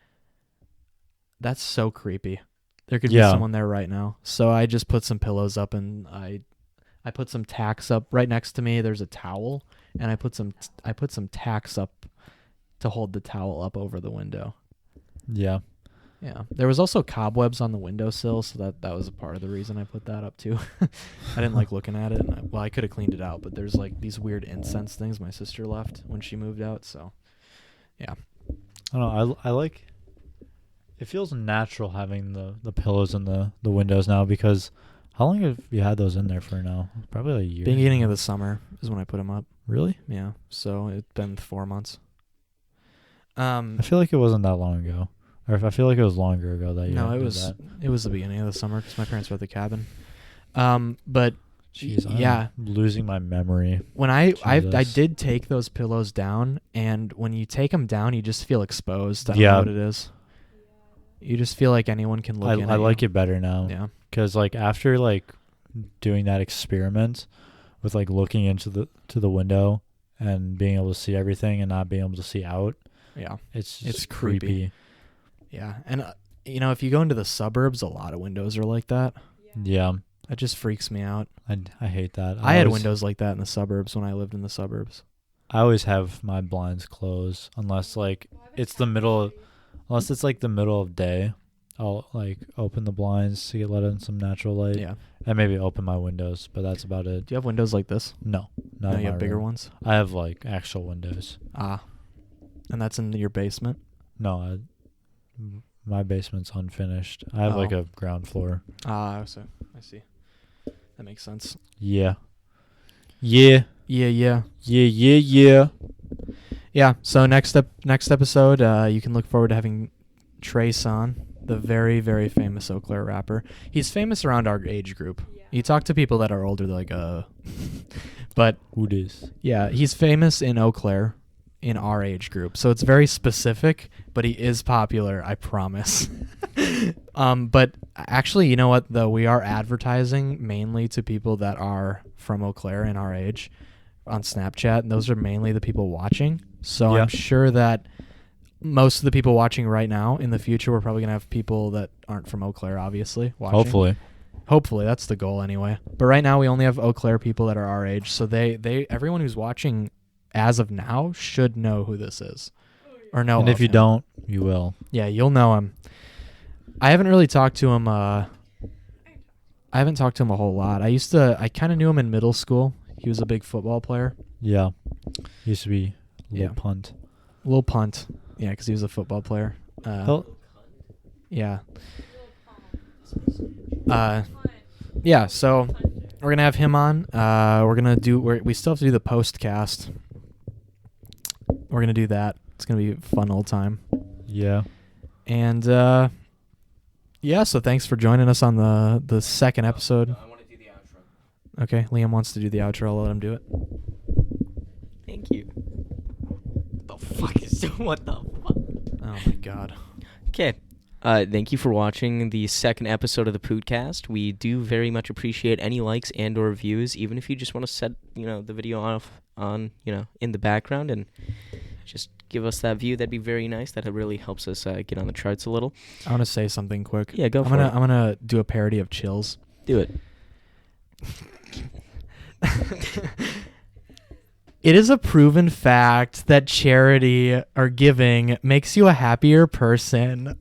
that's so creepy. There could be someone there right now. So I just put some pillows up and I put some tacks up right next to me. There's a towel, and I put some tacks up to hold the towel up over the window. Yeah. Yeah. There was also cobwebs on the windowsill, so that was a part of the reason I put that up too. I didn't like looking at it. And I could have cleaned it out, but there's like these weird incense things my sister left when she moved out, so yeah. I don't know. I like. It feels natural having the pillows in the windows now because how long have you had those in there for now? Probably a year. Beginning of the summer is when I put them up. Really? Yeah. So it's been 4 months. I feel like it wasn't that long ago, or if I feel like it was longer ago that you. No, it was. It was the beginning of the summer because my parents were at the cabin. But. Jeez, I'm losing my memory. When I did take those pillows down, and when you take them down, you just feel exposed. I don't know what it is. You just feel like anyone can look in. I like it better now. Yeah. Because like after like doing that experiment with like looking into the window and being able to see everything and not being able to see out. Yeah. It's creepy. Yeah, and if you go into the suburbs, a lot of windows are like that. Yeah. That just freaks me out. I hate that. I had windows like that in the suburbs when I lived in the suburbs. I always have my blinds closed unless like it's unless it's like the middle of day. I'll like open the blinds to let in some natural light. Yeah. And maybe open my windows, but that's about it. Do you have windows like this? No. No, you have bigger ones? I have like actual windows. Ah. And that's in your basement? No, my basement's unfinished. I have like a ground floor. Ah, I see. That makes sense. Yeah. Yeah. Yeah. Yeah. Yeah. So next episode, you can look forward to having Trace on, the very, very famous Eau Claire rapper. He's famous around our age group. You talk to people that are older, they're like, but Who dis? yeah, he's famous in Eau Claire in our age group. So it's very specific, but he is popular, I promise. But actually, you know what, though? We are advertising mainly to people that are from Eau Claire in our age on Snapchat, and those are mainly the people watching. So Yeah. I'm sure that most of the people watching right now, in the future, we're probably going to have people that aren't from Eau Claire, obviously, watching. Hopefully, that's the goal anyway. But right now, we only have Eau Claire people that are our age, so everyone who's watching as of now should know who this is, or know. And of if you him. don't, you will. Yeah, you'll know him. I haven't really talked to him. I haven't talked to him a whole lot. I kind of knew him in middle school. He was a big football player. Yeah. Used to be a little Yeah. punt. Little punt. Yeah, because he was a football player. Yeah. Yeah, so we're going to have him on. We still have to do the Pootcast. We're going to do that. It's going to be a fun old time. Yeah. And, yeah, so thanks for joining us on the second episode. I want to do the outro. Okay, Liam wants to do the outro. I'll let him do it. Thank you. What the fuck is what the fuck? Oh, my God. Okay. Thank you for watching the second episode of the Pootcast. We do very much appreciate any likes and or reviews, even if you just want to set, the video off on, in the background and just give us that view. That'd be very nice. That really helps us get on the charts a little. I want to say something quick. Yeah, go for it. I'm gonna do a parody of Chills. Do it. It is a proven fact that charity or giving makes you a happier person.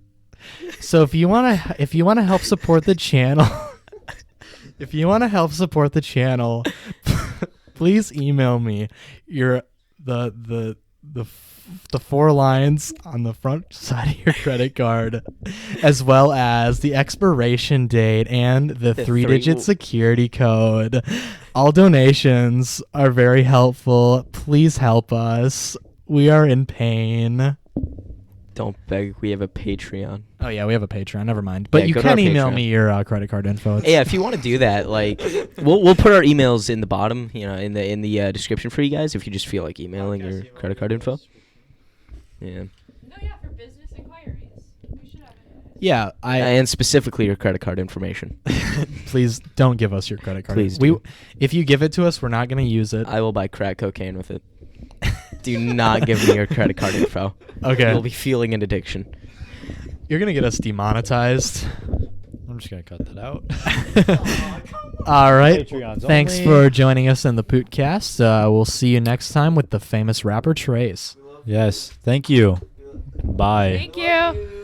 So if you want to help support the channel, please email me the 4 lines on the front side of your credit card, as well as the expiration date and the 3-digit security code. All donations are very helpful. Please help us. We are in pain. Don't beg. We have a Patreon. Oh yeah, we have a Patreon. Never mind. But Yeah, you go to can our email Patreon. me your credit card info. Yeah, if you want to do that, we'll put our emails in the bottom, in the description for you guys. If you just feel like emailing your credit card info. Yeah. No, yeah, for business inquiries. We should have it. Yeah, And specifically your credit card information. please don't give us your credit card. Please do. If you give it to us, we're not going to use it. I will buy crack cocaine with it. Do not give me your credit card info. Okay. You'll be feeling an addiction. You're going to get us demonetized. I'm just going to cut that out. All right. Patreons Thanks only. for joining us in the Pootcast. We'll see you next time with the famous rapper Trace. Yes. Thank you. Bye. Thank you.